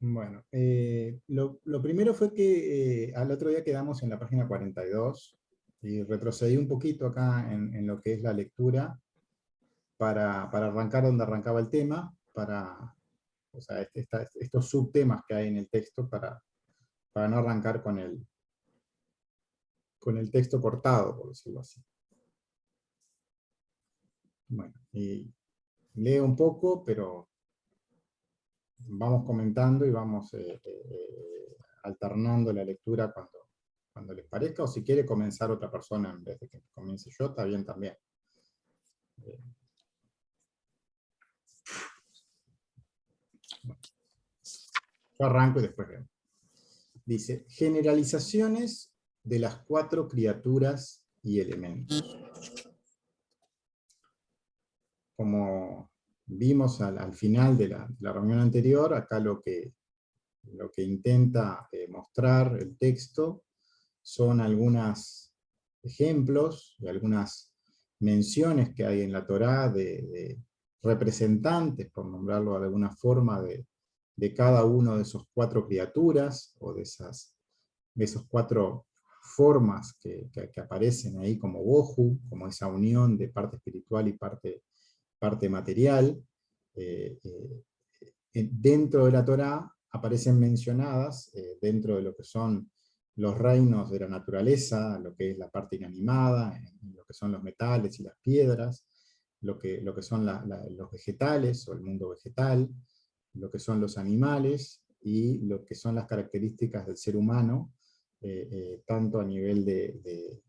Bueno, lo primero fue que al otro día quedamos en la página 42 y retrocedí un poquito acá en lo que es la lectura para arrancar donde arrancaba el tema, o sea, estos subtemas que hay en el texto para no arrancar con el texto cortado, por decirlo así. Bueno, y leo un poco, pero vamos comentando y vamos alternando la lectura cuando les parezca, o si quiere comenzar otra persona en vez de que comience yo, está bien también. Bueno, yo arranco y después vemos. Dice, generalizaciones de las 4 criaturas y elementos. Como vimos al final de la reunión anterior, acá lo que intenta mostrar el texto son algunos ejemplos y algunas menciones que hay en la Torá de representantes, por nombrarlo de alguna forma, de cada uno de esos 4 criaturas, o de esos 4 formas que aparecen ahí como Bohu, como esa unión de parte espiritual y parte material. Dentro de la Torá aparecen mencionadas, dentro de lo que son los reinos de la naturaleza, lo que es la parte inanimada, lo que son los metales y las piedras, lo que son los vegetales o el mundo vegetal, lo que son los animales y lo que son las características del ser humano, tanto a nivel de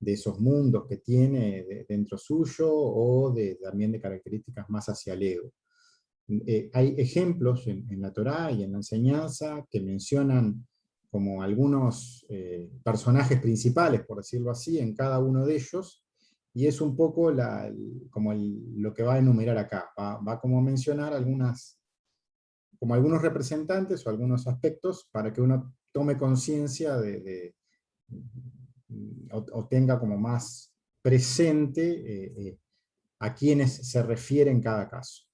esos mundos que tiene dentro suyo o también de características más hacia el ego. Hay ejemplos en la Torá y en la enseñanza que mencionan como algunos personajes principales, por decirlo así, en cada uno de ellos, y es un poco lo que va a enumerar acá. Va como a mencionar como algunos representantes o algunos aspectos para que uno tome conciencia o tenga como más presente a quienes se refiere en cada caso.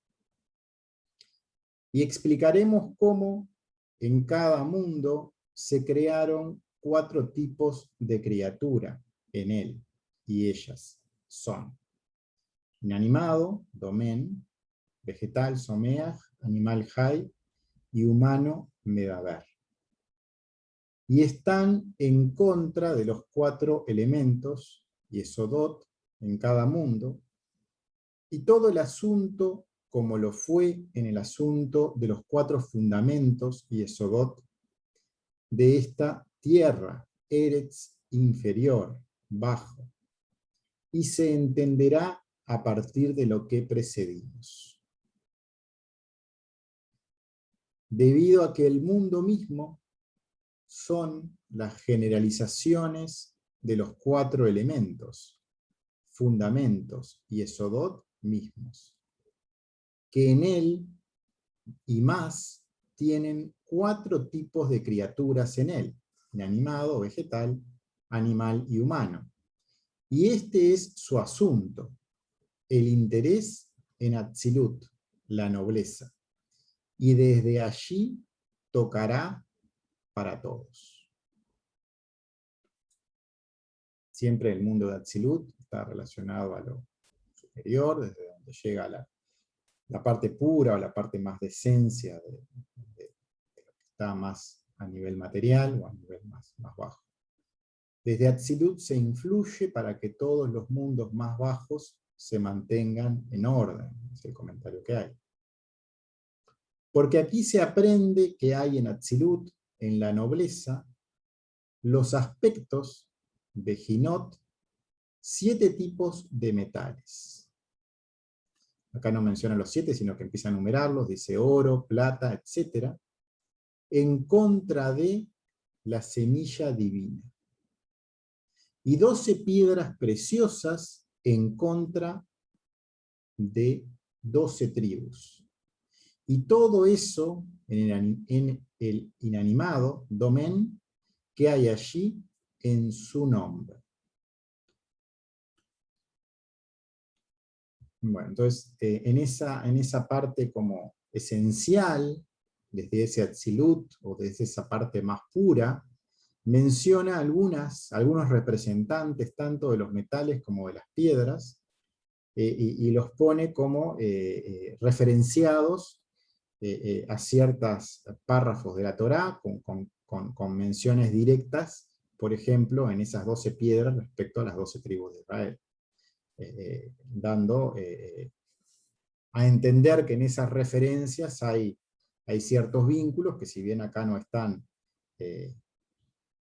Y explicaremos cómo en cada mundo se crearon 4 tipos de criatura en él, y ellas son inanimado, domen, vegetal, someach, animal hay, y humano, medaber. Y están en contra de los 4 elementos, y esodot, en cada mundo, y todo el asunto como lo fue en el asunto de los 4 fundamentos y esodot de esta tierra, Eretz inferior, bajo, y se entenderá a partir de lo que precedimos. Debido a que el mundo mismo son las generalizaciones de los 4 elementos, fundamentos y esodot mismos, que en él y más tienen 4 tipos de criaturas en él, inanimado, vegetal, animal y humano. Y este es su asunto, el interés en Atzilut, la nobleza. Y desde allí tocará para todos. Siempre el mundo de Atzilut está relacionado a lo superior, desde donde llega la parte pura o la parte más de esencia de lo que está más a nivel material o a nivel más bajo. Desde Atzilut se influye para que todos los mundos más bajos se mantengan en orden, es el comentario que hay. Porque aquí se aprende que hay en Atzilut, en la nobleza, los aspectos de Jinot, 7 tipos de metales. Acá no menciona los 7, sino que empieza a numerarlos, dice oro, plata, etc., en contra de la semilla divina. Y 12 piedras preciosas en contra de 12 tribus. Y todo eso en el inanimado, domen, que hay allí en su nombre. Bueno, entonces en esa parte como esencial desde ese Atzilut, o desde esa parte más pura, menciona algunos representantes tanto de los metales como de las piedras, y los pone como referenciados a ciertos párrafos de la Torá, con menciones directas, por ejemplo, en esas 12 piedras respecto a las 12 tribus de Israel, dando a entender que en esas referencias hay ciertos vínculos, que si bien acá no están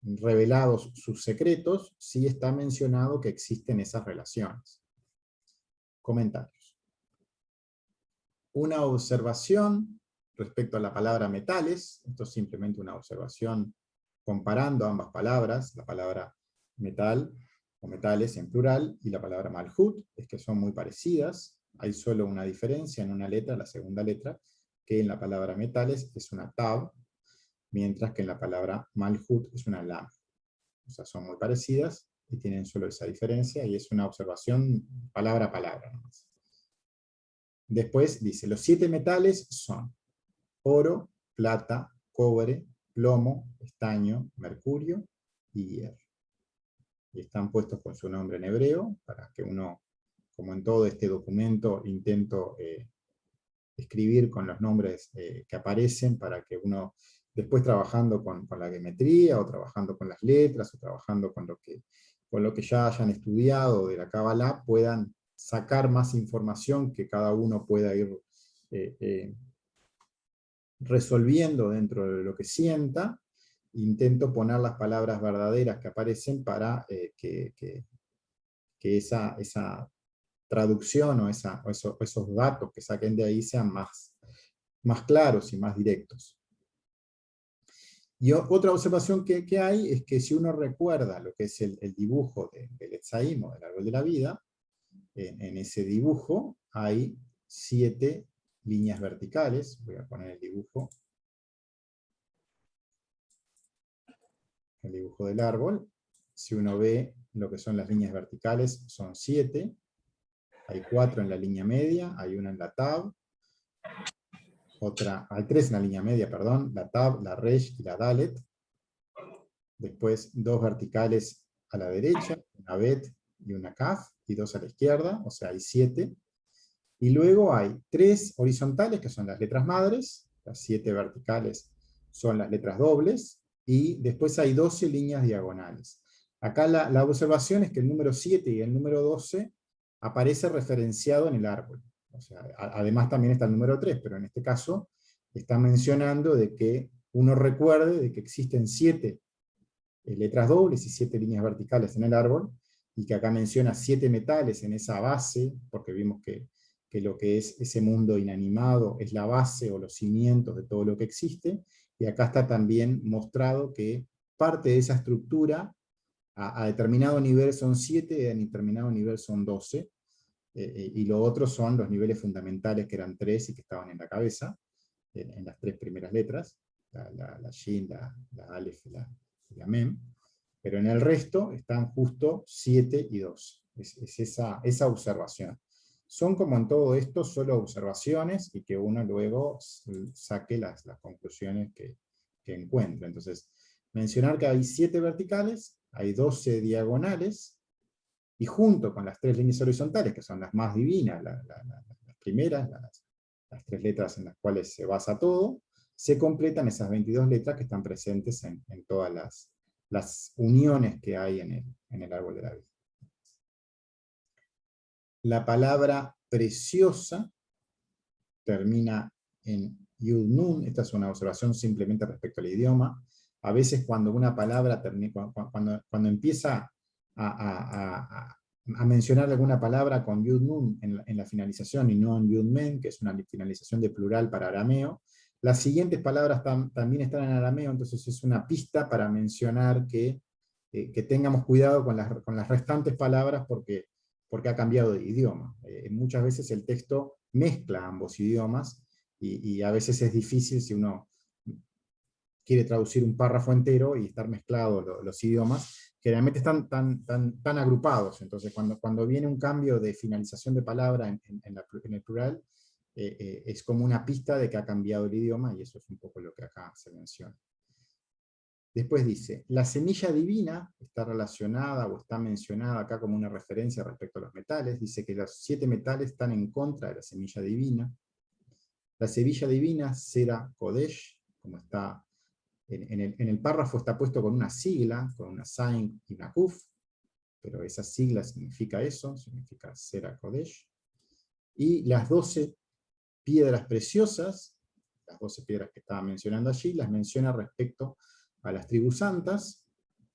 revelados sus secretos, sí está mencionado que existen esas relaciones. Comentarios. Una observación respecto a la palabra metales, esto es simplemente una observación comparando ambas palabras, la palabra metal o metales en plural y la palabra malhut, es que son muy parecidas, hay solo una diferencia en una letra, la segunda letra, que en la palabra metales es una tab, mientras que en la palabra malhut es una lam. O sea, son muy parecidas y tienen solo esa diferencia, y es una observación palabra a palabra nomás. Después dice, los 7 metales son oro, plata, cobre, plomo, estaño, mercurio y hierro. Y están puestos con su nombre en hebreo, para que uno, como en todo este documento, intento escribir con los nombres que aparecen, para que uno, después trabajando con la geometría, o trabajando con las letras, o trabajando con lo que ya hayan estudiado de la Kabbalah, puedan sacar más información que cada uno pueda ir resolviendo dentro de lo que sienta. Intento poner las palabras verdaderas que aparecen para que esa traducción o esos datos que saquen de ahí sean más claros y más directos. Y otra observación que hay es que si uno recuerda lo que es el dibujo del Etzaim, o del árbol de la vida, en ese dibujo hay 7 líneas verticales. Voy a poner el dibujo del árbol. Si uno ve lo que son las líneas verticales, son 7. Hay 4 en la línea media, hay una en la tab, hay 3 en la línea media, perdón, la tab, la resh y la dalet. Después 2 verticales a la derecha, una bet y una kaf, y 2 a la izquierda, o sea, hay 7. Y luego hay 3 horizontales, que son las letras madres, las 7 verticales son las letras dobles, y después hay 12 líneas diagonales. Acá la observación es que el número 7 y el número 12 aparece referenciado en el árbol. O sea, además también está el número 3, pero en este caso está mencionando de que uno recuerde de que existen 7 letras dobles y 7 líneas verticales en el árbol, y que acá menciona 7 metales en esa base, porque vimos que lo que es ese mundo inanimado es la base o los cimientos de todo lo que existe, y acá está también mostrado que parte de esa estructura a determinado nivel son 7 y a determinado nivel son 12, y lo otro son los niveles fundamentales, que eran 3 y que estaban en la cabeza, en las 3 primeras letras, la Shin, la Aleph y la Mem, pero en el resto están justo 7 y 12. Es esa observación. Son, como en todo esto, solo observaciones, y que uno luego saque las conclusiones que encuentre. Entonces, mencionar que hay 7 verticales, hay 12 diagonales, y junto con las 3 líneas horizontales, que son las más divinas, las primeras, las 3 letras en las cuales se basa todo, se completan esas 22 letras que están presentes en todas las uniones que hay en el árbol de la vida. La palabra preciosa termina en Yud Nun. Esta es una observación simplemente respecto al idioma. A veces cuando una palabra cuando empieza a mencionar alguna palabra con Yud Nun en la finalización, y no en Yud Men, que es una finalización de plural para arameo, las siguientes palabras también están en arameo, entonces es una pista para mencionar que tengamos cuidado con las restantes palabras, porque ha cambiado de idioma. Muchas veces el texto mezcla ambos idiomas, y a veces es difícil si uno quiere traducir un párrafo entero y estar mezclados los idiomas. Generalmente están tan agrupados, entonces cuando viene un cambio de finalización de palabra en el plural, es como una pista de que ha cambiado el idioma, y eso es un poco lo que acá se menciona. Después dice, la semilla divina está relacionada o está mencionada acá como una referencia respecto a los metales. Dice que los 7 metales están en contra de la semilla divina. La semilla divina, Sera Kodesh, como está en el párrafo, está puesto con una sigla, con una Zain y una Kuf, pero esa sigla significa eso, significa Sera Kodesh. Y las 12 piedras preciosas, las 12 piedras que estaba mencionando allí, las menciona respecto a las tribus santas,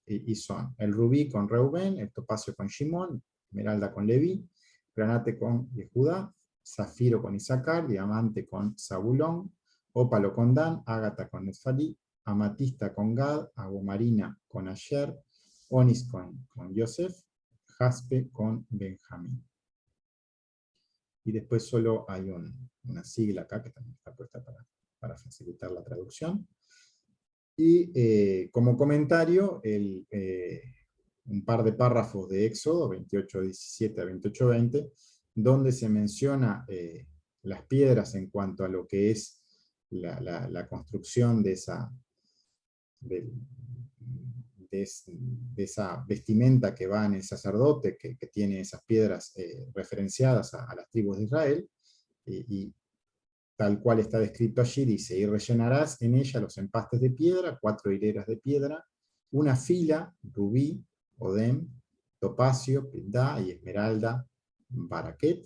y son el rubí con Reubén, el topacio con Shimón, esmeralda con Leví, granate con Yehudá, zafiro con Isaacar, diamante con Zabulón, ópalo con Dan, ágata con Neftalí, amatista con Gad, aguamarina con Asher, onis con Yosef, jaspe con Benjamín. Y después solo hay una sigla acá que también está puesta para facilitar la traducción. Y como comentario, un par de párrafos de Éxodo, 28:17 a 28:20, donde se menciona las piedras en cuanto a lo que es la construcción de esa vestimenta que va en el sacerdote, que tiene esas piedras referenciadas a las tribus de Israel, y tal cual está descrito allí, dice, y rellenarás en ella los empastes de piedra, 4 hileras de piedra, una fila, rubí, odem, topacio, pildá y esmeralda, baraquet.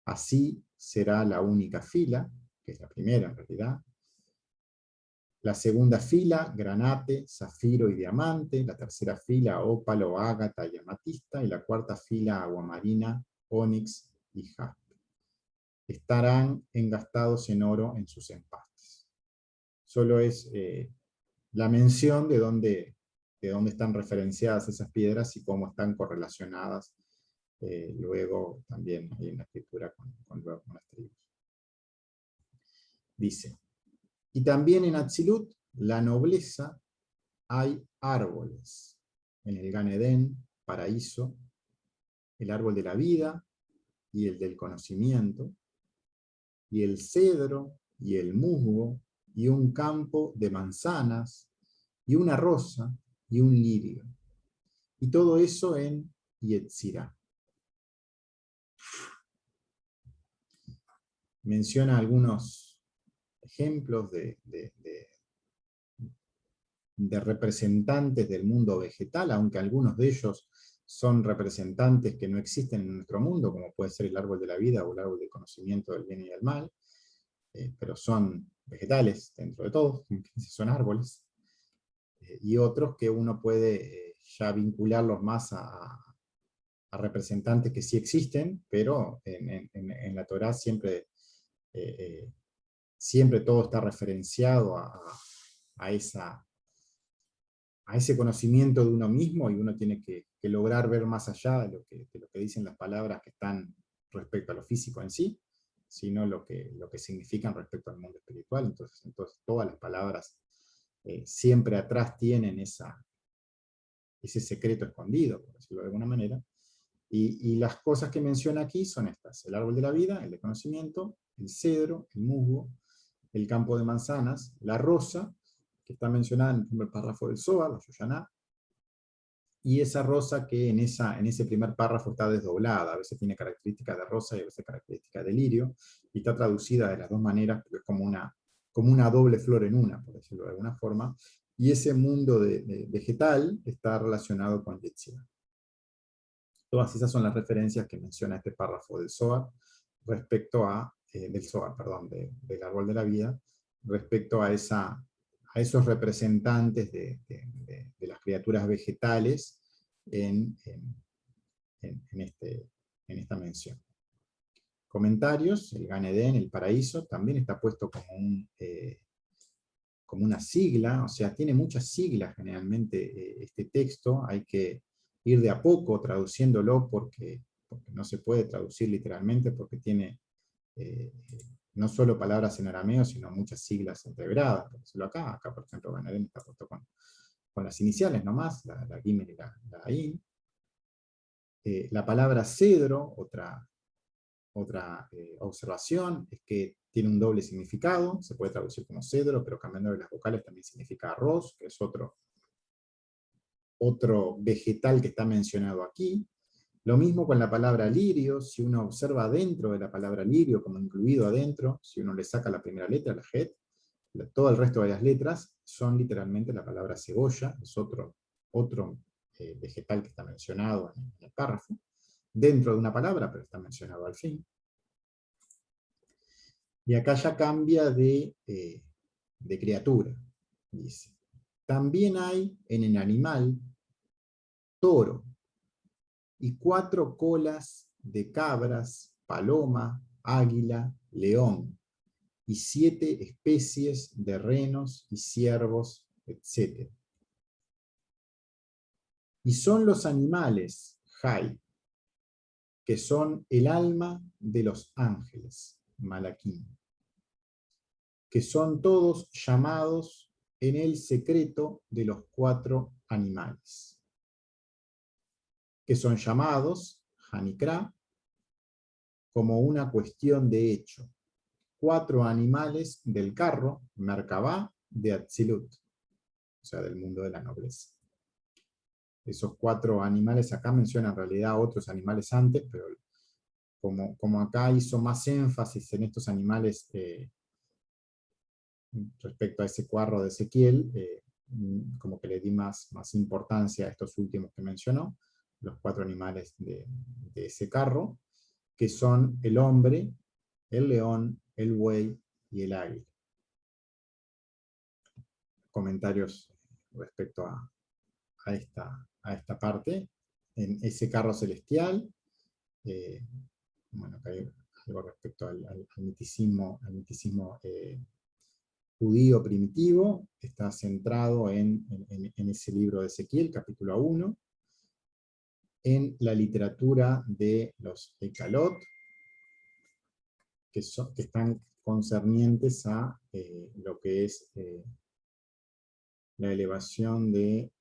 Así será la única fila, que es la primera en realidad. La segunda fila, granate, zafiro y diamante. La tercera fila, ópalo, ágata y amatista. Y la cuarta fila, aguamarina, onix y jaspe. Estarán engastados en oro en sus empastes. Solo es la mención de dónde están referenciadas esas piedras y cómo están correlacionadas luego también ahí en la escritura con las tribus. Dice, y también en Atzilut, la nobleza, hay árboles. En el Gan Edén, paraíso, el árbol de la vida y el del conocimiento, y el cedro y el musgo, y un campo de manzanas, y una rosa, y un lirio. Y todo eso en Yetzirah. Menciona algunos ejemplos de representantes del mundo vegetal, aunque algunos de ellos son representantes que no existen en nuestro mundo, como puede ser el árbol de la vida o el árbol del conocimiento del bien y del mal, pero son vegetales dentro de todos, son árboles, y otros que uno puede ya vincularlos más a representantes que sí existen, pero en la Torá siempre todo está referenciado a ese conocimiento de uno mismo, y uno tiene que lograr ver más allá de lo que dicen las palabras que están respecto a lo físico en sí, sino lo que significan respecto al mundo espiritual. Entonces todas las palabras siempre atrás tienen ese secreto escondido, por decirlo de alguna manera, y las cosas que menciona aquí son estas: el árbol de la vida, el de conocimiento, el cedro, el musgo, el campo de manzanas, la rosa, que está mencionada en el primer párrafo del Zohar, la Yoyaná, y esa rosa que en ese primer párrafo está desdoblada, a veces tiene características de rosa y a veces características de lirio, y está traducida de las dos maneras, porque es como una doble flor en una, por decirlo de alguna forma, y ese mundo vegetal está relacionado con Yetzirah. Todas esas son las referencias que menciona este párrafo del Zohar respecto del árbol de la vida, respecto a esos representantes de las criaturas vegetales en esta mención. Comentarios: el Gan Edén, el paraíso, también está puesto como una sigla, o sea, tiene muchas siglas generalmente este texto. Hay que ir de a poco traduciéndolo porque no se puede traducir literalmente, porque tiene no solo palabras en arameo, sino muchas siglas entreveradas. Por decirlo acá por ejemplo, Gan Edén está puesto con las iniciales nomás, la Gimel y la Ain. La palabra cedro, observación es que tiene un doble significado, se puede traducir como cedro, pero cambiando de las vocales también significa arroz, que es otro vegetal que está mencionado aquí. Lo mismo con la palabra lirio, si uno observa dentro de la palabra lirio, como incluido adentro, si uno le saca la primera letra, la het, todo el resto de las letras son literalmente la palabra cebolla, es otro vegetal que está mencionado en el párrafo, dentro de una palabra, pero está mencionado al fin. Y acá ya cambia de criatura, dice. También hay en el animal toro, y 4 colas de cabras, paloma, águila, león, y 7 especies de renos y ciervos, etc. Y son los animales, Jai, que son el alma de los ángeles, Malaquín, que son todos llamados en el secreto de los 4 animales, que son llamados, Hanikra, como una cuestión de hecho. 4 animales del carro, Merkabah, de Atzilut, o sea, del mundo de la nobleza. Esos 4 animales, acá menciona en realidad otros animales antes, pero como acá hizo más énfasis en estos animales respecto a ese carro de Ezequiel, como que le di más importancia a estos últimos que mencionó, los 4 animales de ese carro, que son el hombre, el león, el buey y el águila. Comentarios respecto a esta parte. En ese carro celestial, bueno, acá hay algo respecto al miticismo judío primitivo, está centrado en ese libro de Ezequiel, capítulo 1, en la literatura de los Ekalot, que están concernientes a lo que es la elevación de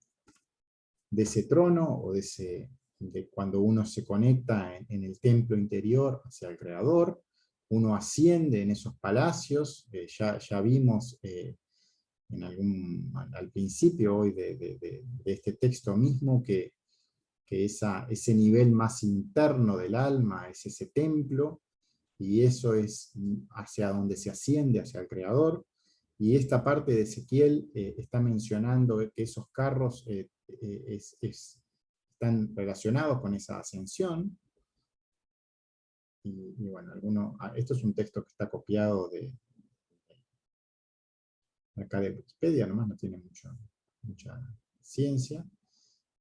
ese trono, o de cuando uno se conecta en el templo interior hacia el Creador, uno asciende en esos palacios, ya vimos al principio hoy de este texto mismo que ese nivel más interno del alma es ese templo, y eso es hacia donde se asciende, hacia el Creador. Y esta parte de Ezequiel está mencionando que esos carros están relacionados con esa ascensión. Y bueno, esto es un texto que está copiado de acá de Wikipedia, nomás no tiene mucha ciencia.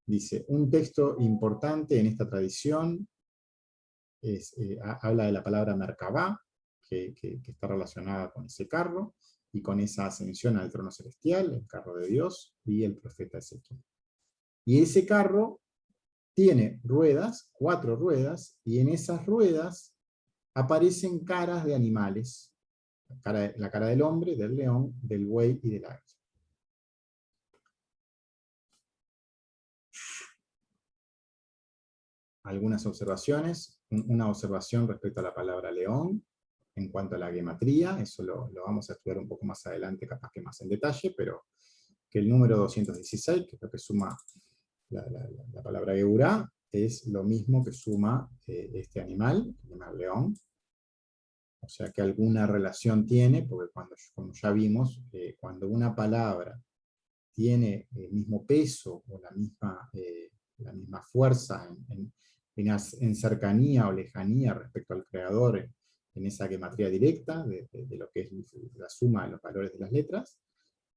Dice, un texto importante en esta tradición habla de la palabra Merkabah, que está relacionada con ese carro, y con esa ascensión al trono celestial, el carro de Dios, y el profeta Ezequiel. Y ese carro tiene ruedas, 4 ruedas, y en esas ruedas aparecen caras de animales, la cara del hombre, del león, del buey y del águila. Algunas observaciones, una observación respecto a la palabra león, en cuanto a la gematría, eso lo vamos a estudiar un poco más adelante, capaz que más en detalle, pero que el número 216, que es lo que suma la palabra Geburá, es lo mismo que suma este animal, el animal león. O sea que alguna relación tiene, porque como ya vimos, cuando una palabra tiene el mismo peso o la misma fuerza en cercanía o lejanía respecto al creador, en esa gematría directa de lo que es la suma de los valores de las letras,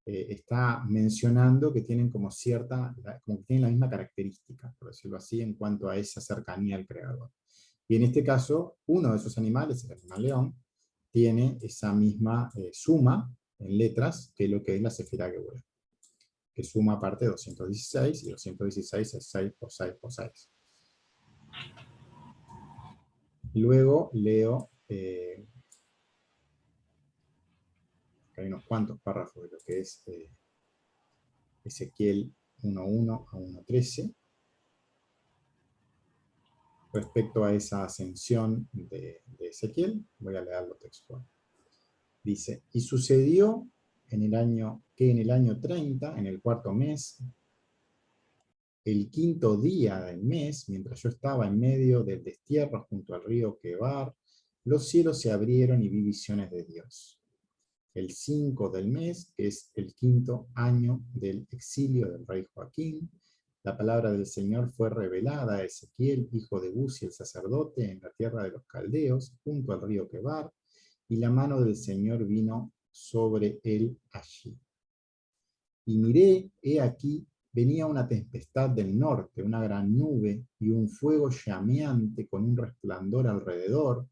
está mencionando que tienen como que tienen la misma característica, por decirlo así, en cuanto a esa cercanía al creador. Y en este caso, uno de esos animales, el animal león, tiene esa misma suma en letras que lo que es la Sefirá Geburá, que suma aparte 216, y 216 es 6 por 6 por 6. Luego leo, hay unos cuantos párrafos de lo que es Ezequiel 1.1 a 1.13. respecto a esa ascensión de Ezequiel. Voy a leerlo textual. Dice, y sucedió en el año 30, en el cuarto mes, el quinto día del mes, mientras yo estaba en medio del destierro junto al río Quebar, los cielos se abrieron y vi visiones de Dios. El 5 del mes, que es el quinto año del exilio del rey Joaquín, la palabra del Señor fue revelada a Ezequiel, hijo de Buzi el sacerdote, en la tierra de los caldeos, junto al río Quebar, y la mano del Señor vino sobre él allí. Y miré, he aquí, venía una tempestad del norte, una gran nube y un fuego llameante con un resplandor alrededor,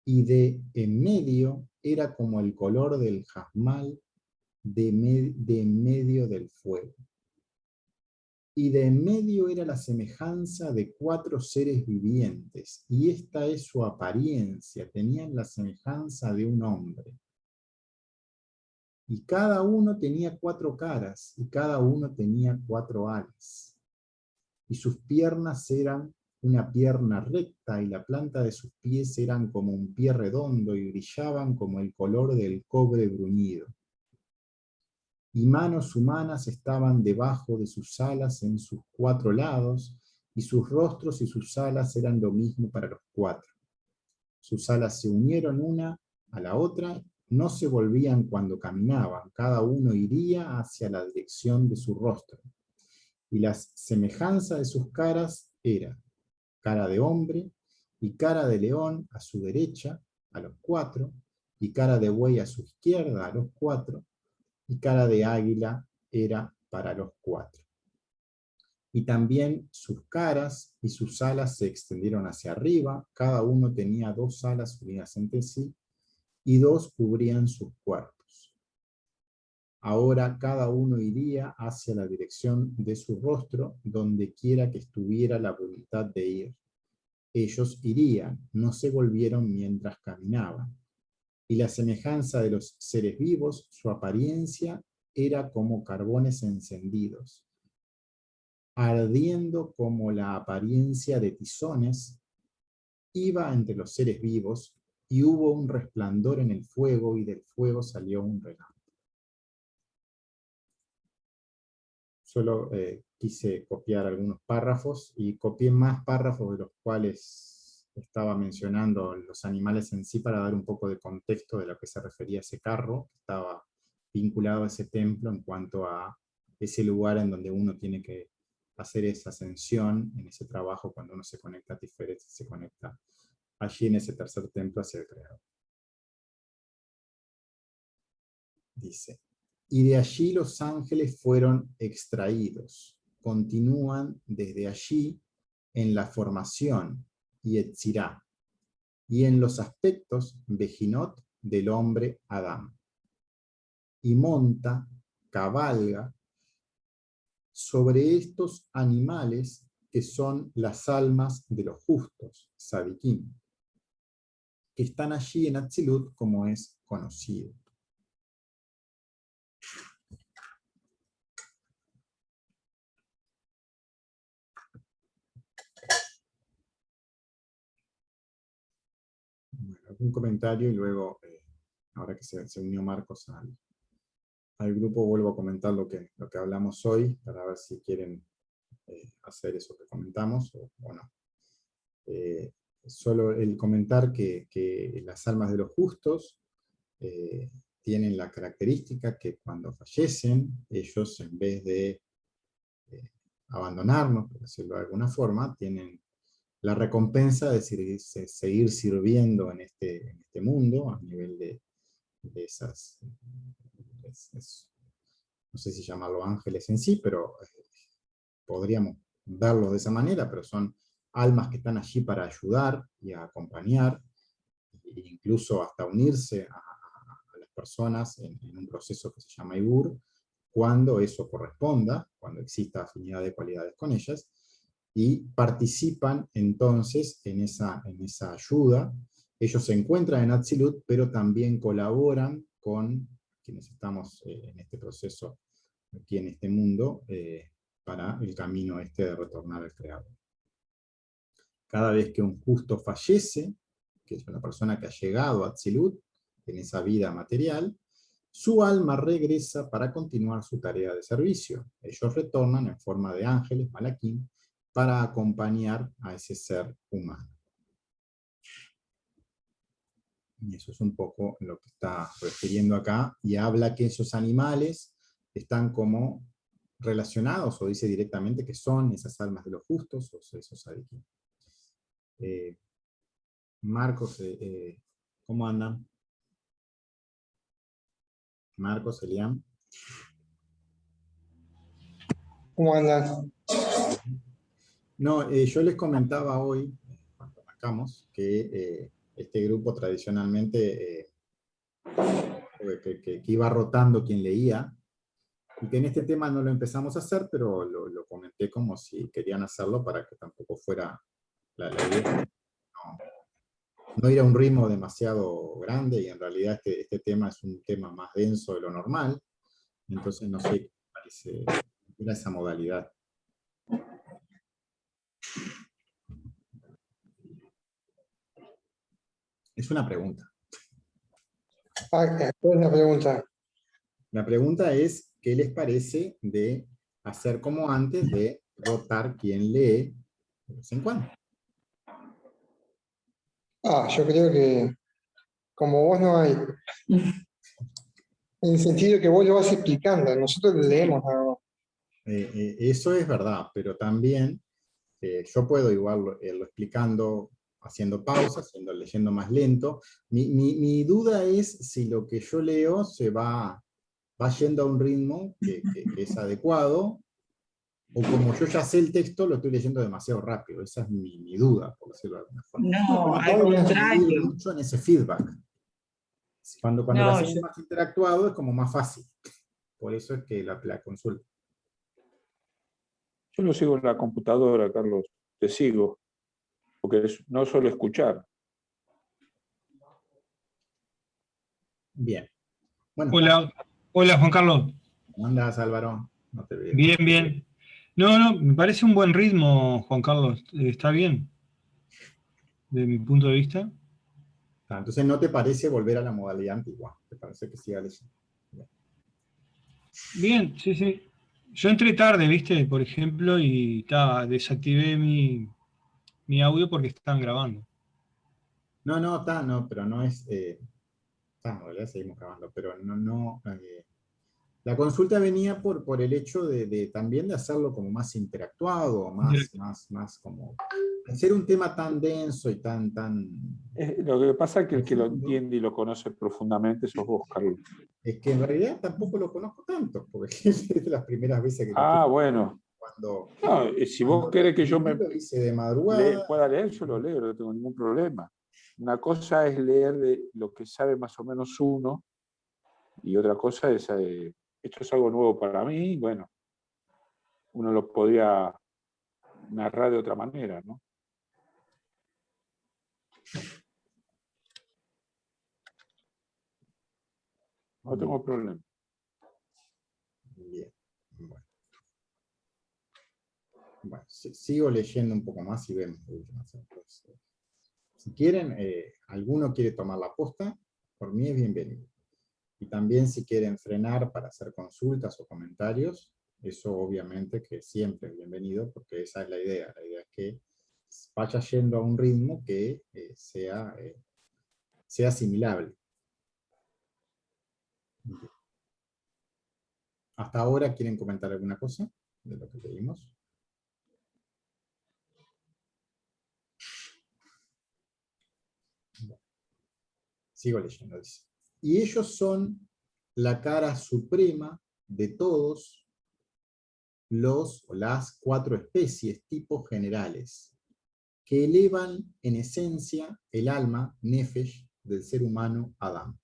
y de en medio era como el color del jasmal de en medio del fuego. Y de en medio era la semejanza de 4 seres vivientes, y esta es su apariencia, tenían la semejanza de un hombre. Y cada uno tenía 4 caras, y cada uno tenía 4 alas. Y sus piernas eran una pierna recta, y la planta de sus pies eran como un pie redondo, y brillaban como el color del cobre bruñido. Y manos humanas estaban debajo de sus alas en sus 4 lados, y sus rostros y sus alas eran lo mismo para los 4. Sus alas se unieron una a la otra, no se volvían cuando caminaban, cada uno iría hacia la dirección de su rostro. Y la semejanza de sus caras era cara de hombre, y cara de león a su derecha, a los 4, y cara de buey a su izquierda, a los 4, y cara de águila era para los 4. Y también sus caras y sus alas se extendieron hacia arriba, cada uno tenía 2 alas unidas entre sí, y 2 cubrían sus cuerpos. Ahora cada uno iría hacia la dirección de su rostro, donde quiera que estuviera la voluntad de ir. Ellos irían, no se volvieron mientras caminaban. Y la semejanza de los seres vivos, su apariencia era como carbones encendidos, ardiendo como la apariencia de tizones, iba entre los seres vivos, y hubo un resplandor en el fuego, y del fuego salió un relámpago. Solo quise copiar algunos párrafos, y copié más párrafos de los cuales estaba mencionando los animales en sí, para dar un poco de contexto de lo que se refería a ese carro, que estaba vinculado a ese templo en cuanto a ese lugar en donde uno tiene que hacer esa ascensión, en ese trabajo, cuando uno se conecta a Tiferet, se conecta allí en ese tercer templo hacia el Creador. Dice, y de allí los ángeles fueron extraídos, continúan desde allí en la formación, y Yetzirá, y en los aspectos, Bejinot, del hombre Adán. Y monta, cabalga, sobre estos animales que son las almas de los justos, Sadikim, que están allí en Atzilut, como es conocido. Bueno, algún comentario, y luego, ahora que se unió Marcos al grupo, vuelvo a comentar lo que hablamos hoy, para ver si quieren hacer eso que comentamos, o no. Solo el comentar que las almas de los justos tienen la característica que cuando fallecen, ellos, en vez de abandonarnos, por decirlo de alguna forma, tienen la recompensa de seguir sirviendo en este mundo, a nivel de esas, no sé si llamarlo ángeles en sí, pero podríamos verlo de esa manera, pero son almas que están allí para ayudar y a acompañar, e incluso hasta unirse a las personas en un proceso que se llama Ibur, cuando eso corresponda, cuando exista afinidad de cualidades con ellas, y participan entonces en esa ayuda. Ellos se encuentran en Atzilut, pero también colaboran con quienes estamos en este proceso, aquí en este mundo, para el camino de retornar al Creador. Cada vez que un justo fallece, que es una persona que ha llegado a Atzilut, en esa vida material, su alma regresa para continuar su tarea de servicio. Ellos retornan en forma de ángeles, malaquín, para acompañar a ese ser humano. Y eso es un poco lo que está refiriendo acá, y habla que esos animales están como relacionados, o dice directamente que son esas almas de los justos, o esos sadikim. Marcos, ¿cómo andan? Marcos, Eliam. ¿Cómo andas? No, yo les comentaba hoy, cuando arrancamos, que este grupo tradicionalmente que iba rotando quien leía, y que en este tema no lo empezamos a hacer, pero lo comenté como si querían hacerlo para que tampoco fuera la idea. No ir a un ritmo demasiado grande, y en realidad este tema es un tema más denso de lo normal, entonces no sé qué parece era esa modalidad. Es una pregunta. ¿Cuál es la pregunta? La pregunta es, ¿qué les parece de hacer como antes de rotar quien lee de vez en cuando? Yo creo que como vos no hay, en el sentido que vos lo vas explicando, nosotros lo leemos nada más. Eso es verdad, pero también yo puedo igual irlo explicando, haciendo pausas, leyendo más lento. Mi duda es si lo que yo leo se va yendo a un ritmo que es adecuado, o como yo ya sé el texto, lo estoy leyendo demasiado rápido. Esa es mi duda, por decirlo de alguna forma. No, Pero al está bien. Me ayuda contrario. mucho en ese feedback. Cuando lo No, hacemos más interactuado es como más fácil. Por eso es que la consulta. Yo lo sigo en la computadora, Carlos, te sigo, porque no suelo escuchar. Bien. Bueno, Hola, hola Juan Carlos. ¿cómo andás, Álvaro? No te veo. Bien, bien. No, me parece un buen ritmo, Juan Carlos. Está bien, de mi punto de vista. Entonces, ¿no te parece volver a la modalidad antigua? ¿Te parece que siga leyendo? Bien, sí, sí. Yo entré tarde, ¿viste? Por ejemplo, y desactivé mi audio porque estaban grabando. No, pero no es... en realidad seguimos grabando, pero no... la consulta venía por el hecho también de hacerlo como más interactuado, más como... Al ser un tema tan denso y tan Lo que pasa es que el que lo profundo, entiende y lo conoce profundamente sos vos, Carlos. es que en realidad tampoco lo conozco tanto, porque es de las primeras veces que lo estoy Bueno. cuando No, si vos querés que yo lo hice de madrugada. pueda leer, yo lo leo, no tengo ningún problema. Una cosa es leer de lo que sabe más o menos uno, y otra cosa es, esto es algo nuevo para mí, bueno, uno lo podría narrar de otra manera, ¿no? No tengo problema. Bien, bueno, sigo leyendo un poco más y vemos. Si quieren, alguno quiere tomar la posta, por mí es bienvenido. Y también si quieren frenar para hacer consultas o comentarios, eso obviamente que siempre es bienvenido, porque esa es la idea. La idea es que vaya yendo a un ritmo que sea asimilable. Bien. ¿Hasta ahora quieren comentar alguna cosa de lo que leímos? Bueno, sigo leyendo, dice. Y ellos son la cara suprema de todos las 4 especies, tipos generales, que elevan en esencia el alma, nefesh, del ser humano Adán.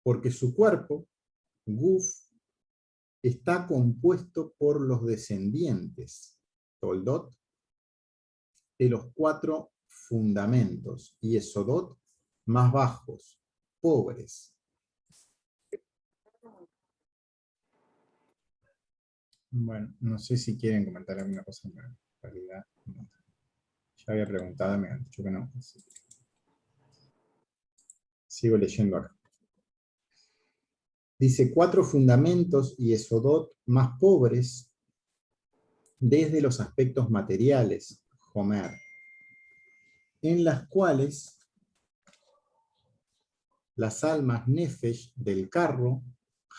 Porque su cuerpo, guf, está compuesto por los descendientes, toldot, de los 4 fundamentos, y esodot, más bajos, pobres. Bueno, no sé si quieren comentar alguna cosa en realidad. No. Ya había preguntado, me han dicho que no. Sigo leyendo acá. Dice, 4 fundamentos y esodot más pobres desde los aspectos materiales, Homer, en las cuales las almas nefesh del carro,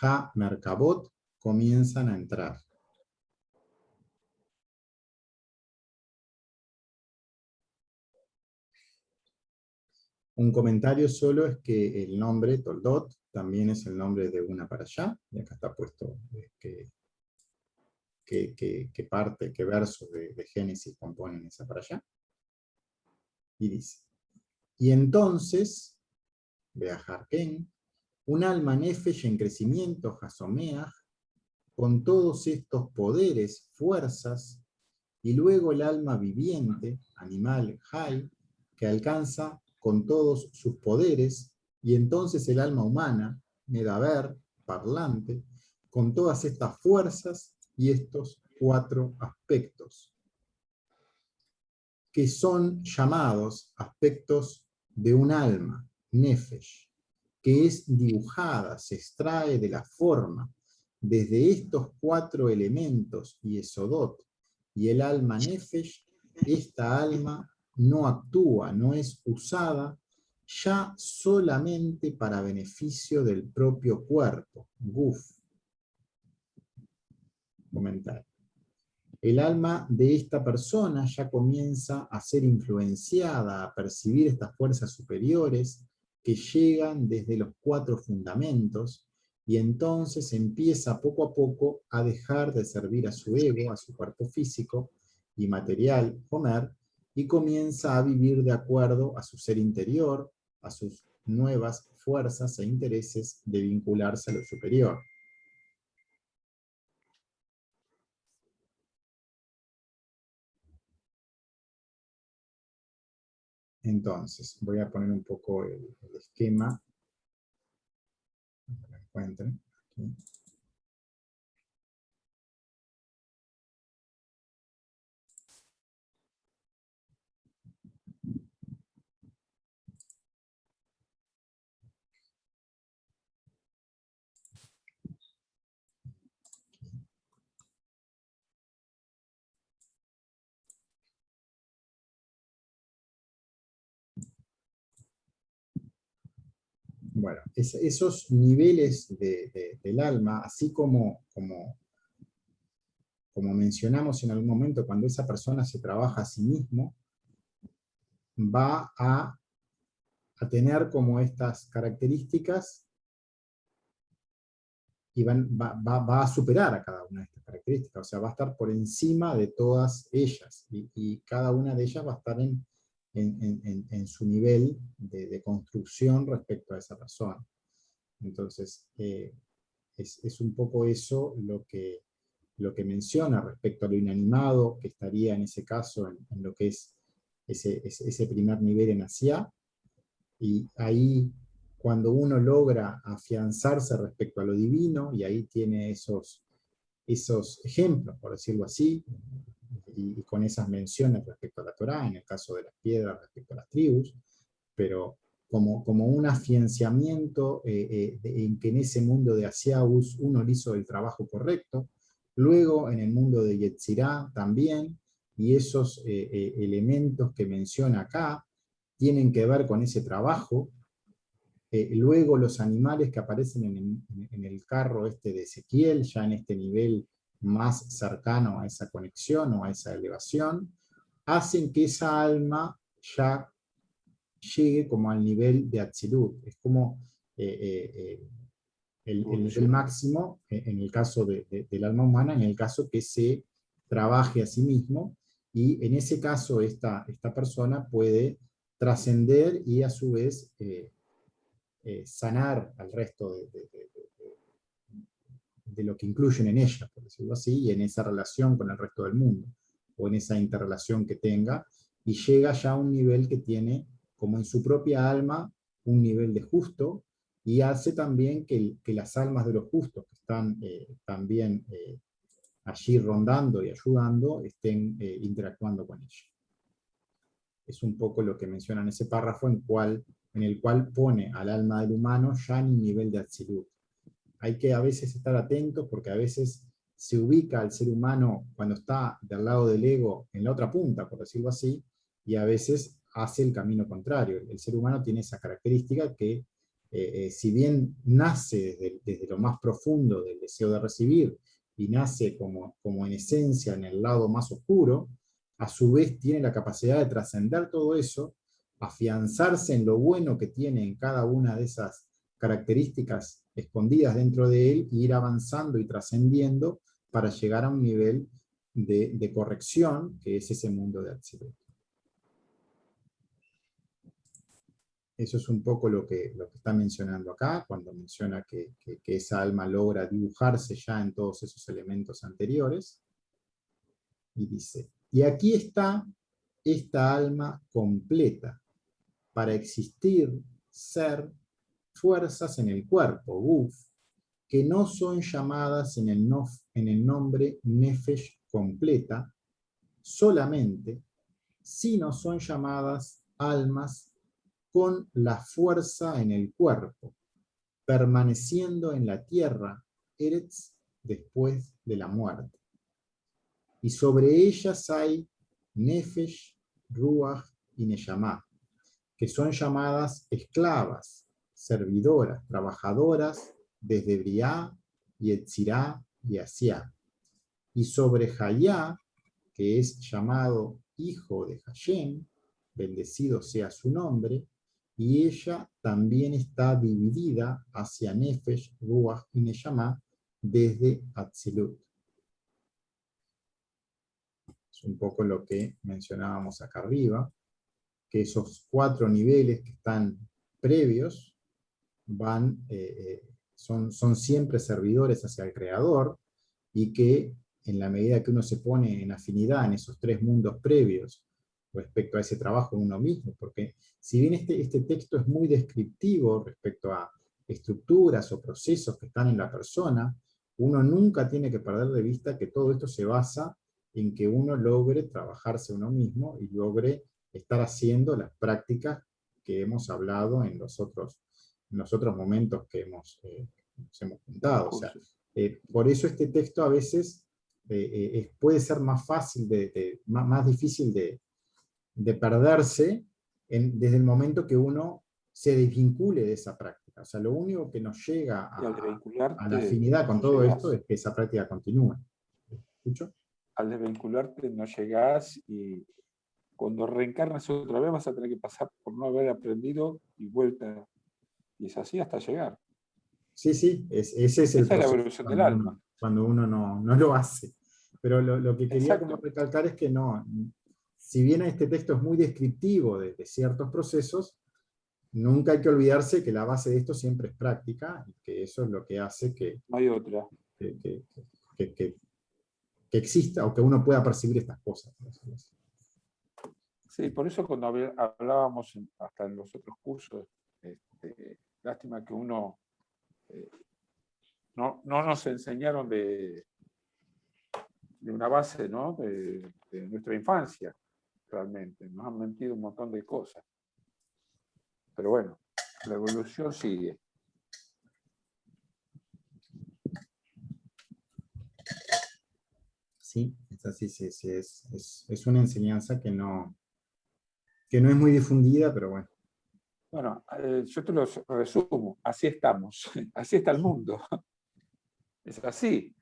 Ha Merkabot, comienzan a entrar. Un comentario solo es que el nombre Toldot también es el nombre de una parashá, y acá está puesto qué versos de Génesis componen esa parashá. Y dice, y entonces, Beaharken, un alma nefesh en crecimiento, Hasomeach, con todos estos poderes, fuerzas, y luego el alma viviente, animal, Hay, que alcanza con todos sus poderes, y entonces el alma humana, Medaber, parlante, con todas estas fuerzas y estos 4 aspectos, que son llamados aspectos de un alma, Nefesh, que es dibujada, se extrae de la forma, desde estos 4 elementos y esodot, y el alma Nefesh, esta alma no actúa, no es usada ya solamente para beneficio del propio cuerpo, Guf. Comentario. El alma de esta persona ya comienza a ser influenciada, a percibir estas fuerzas superiores que llegan desde los 4 fundamentos, y entonces empieza poco a poco a dejar de servir a su ego, a su cuerpo físico y material, Homer, y comienza a vivir de acuerdo a su ser interior, a sus nuevas fuerzas e intereses de vincularse a lo superior. Entonces, voy a poner un poco el esquema, para que lo encuentren. Aquí. Bueno, esos niveles del alma, así como mencionamos en algún momento, cuando esa persona se trabaja a sí mismo, va a tener como estas características y va a superar a cada una de estas características, o sea, va a estar por encima de todas ellas, y cada una de ellas va a estar en su nivel de construcción respecto a esa persona. Entonces, es un poco eso lo que menciona respecto a lo inanimado, que estaría en ese caso en lo que es ese primer nivel en Asia, y ahí cuando uno logra afianzarse respecto a lo divino, y ahí tiene esos ejemplos, por decirlo así, y con esas menciones respecto a la Torá, en el caso de las piedras respecto a las tribus, pero como un afianzamiento en que en ese mundo de Asiaus uno hizo el trabajo correcto, luego en el mundo de Yetzirah también, y esos elementos que menciona acá tienen que ver con ese trabajo. Luego los animales que aparecen en el carro de Ezequiel, ya en este nivel más cercano a esa conexión o a esa elevación, hacen que esa alma ya llegue como al nivel de Atzilut. Es como el nivel máximo en el caso del alma humana, en el caso que se trabaje a sí mismo, y en ese caso esta persona puede trascender y a su vez sanar al resto de lo que incluyen en ella, por decirlo así, y en esa relación con el resto del mundo, o en esa interrelación que tenga, y llega ya a un nivel que tiene, como en su propia alma, un nivel de justo, y hace también que las almas de los justos que están también allí rondando y ayudando, estén interactuando con ella. es un poco lo que menciona en ese párrafo en el cual pone al alma del humano ya en un nivel de Atzilut. Hay que a veces estar atentos porque a veces se ubica al ser humano cuando está del lado del ego en la otra punta, por decirlo así, y a veces hace el camino contrario. El ser humano tiene esa característica que, si bien nace desde lo más profundo del deseo de recibir, y nace como en esencia en el lado más oscuro, a su vez tiene la capacidad de trascender todo eso, afianzarse en lo bueno que tiene en cada una de esas características escondidas dentro de él, e ir avanzando y trascendiendo para llegar a un nivel de corrección, que es ese mundo de Atzilut. Eso es un poco lo que está mencionando acá, cuando menciona que esa alma logra dibujarse ya en todos esos elementos anteriores. Y dice, y aquí está esta alma completa, para existir, ser, fuerzas en el cuerpo, guf, que no son llamadas en el nombre nefesh completa solamente, sino son llamadas almas con la fuerza en el cuerpo, permaneciendo en la tierra, Eretz, después de la muerte. Y sobre ellas hay Nefesh, Ruach y Neyamá, que son llamadas esclavas, servidoras, trabajadoras, desde Briá, y Etzirá y Asiá. Y sobre Hayá, que es llamado hijo de Hashem, bendecido sea su nombre, y ella también está dividida hacia Nefesh, Ruach y Neyamá desde Atzilut. Es un poco lo que mencionábamos acá arriba, que esos 4 niveles que están previos son siempre servidores hacia el Creador, y que en la medida que uno se pone en afinidad en esos 3 mundos previos respecto a ese trabajo en uno mismo, porque si bien este texto es muy descriptivo respecto a estructuras o procesos que están en la persona, uno nunca tiene que perder de vista que todo esto se basa en que uno logre trabajarse uno mismo y logre estar haciendo las prácticas que hemos hablado en los otros momentos que nos hemos juntado. O sea, por eso este texto a veces puede ser más fácil, más difícil de perderse desde el momento que uno se desvincule de esa práctica. O sea, lo único que nos llega a la afinidad con todo esto es que esa práctica continúe. ¿Escucho? Al desvincularte no llegás, y cuando reencarnas otra vez vas a tener que pasar por no haber aprendido y vuelta. Y es así hasta llegar. Sí, ese es el Esa es la proceso evolución del alma. cuando uno no lo hace. Pero lo que quería como Exacto. recalcar es que no, si bien este texto es muy descriptivo de ciertos procesos, nunca hay que olvidarse que la base de esto siempre es práctica, y que eso es lo que hace que No hay otra. exista, o que uno pueda percibir estas cosas. Sí, por eso cuando hablábamos hasta en los otros cursos, lástima que no nos enseñaron de una base, ¿no? de nuestra infancia, realmente. Nos han mentido un montón de cosas. Pero bueno, la evolución sigue. Sí, es así, sí, es una enseñanza que no es muy difundida, pero bueno. Bueno, yo te lo resumo. Así estamos. Así está el mundo. Es así.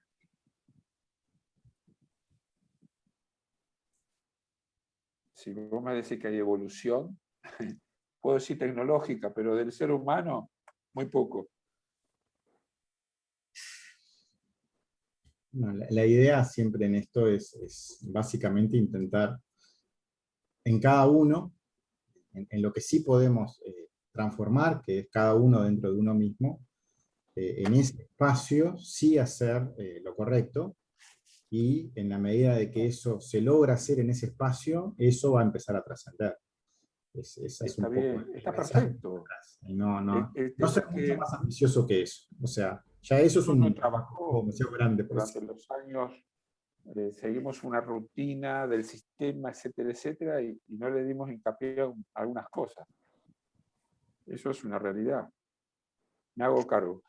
Si vos me decís que hay evolución, puedo decir tecnológica, pero del ser humano, muy poco. No, la idea siempre en esto es básicamente intentar en cada uno, en lo que sí podemos transformar, que es cada uno dentro de uno mismo, en ese espacio sí hacer lo correcto, y en la medida de que eso se logra hacer en ese espacio, eso va a empezar a trascender. Está bien, está perfecto. Y no El ser tema mucho que más ambicioso que eso. O sea, ya eso es uno un trabajó demasiado grande. durante los años seguimos una rutina del sistema, etcétera, etcétera, y no le dimos hincapié a algunas cosas. Eso es una realidad. Me hago cargo.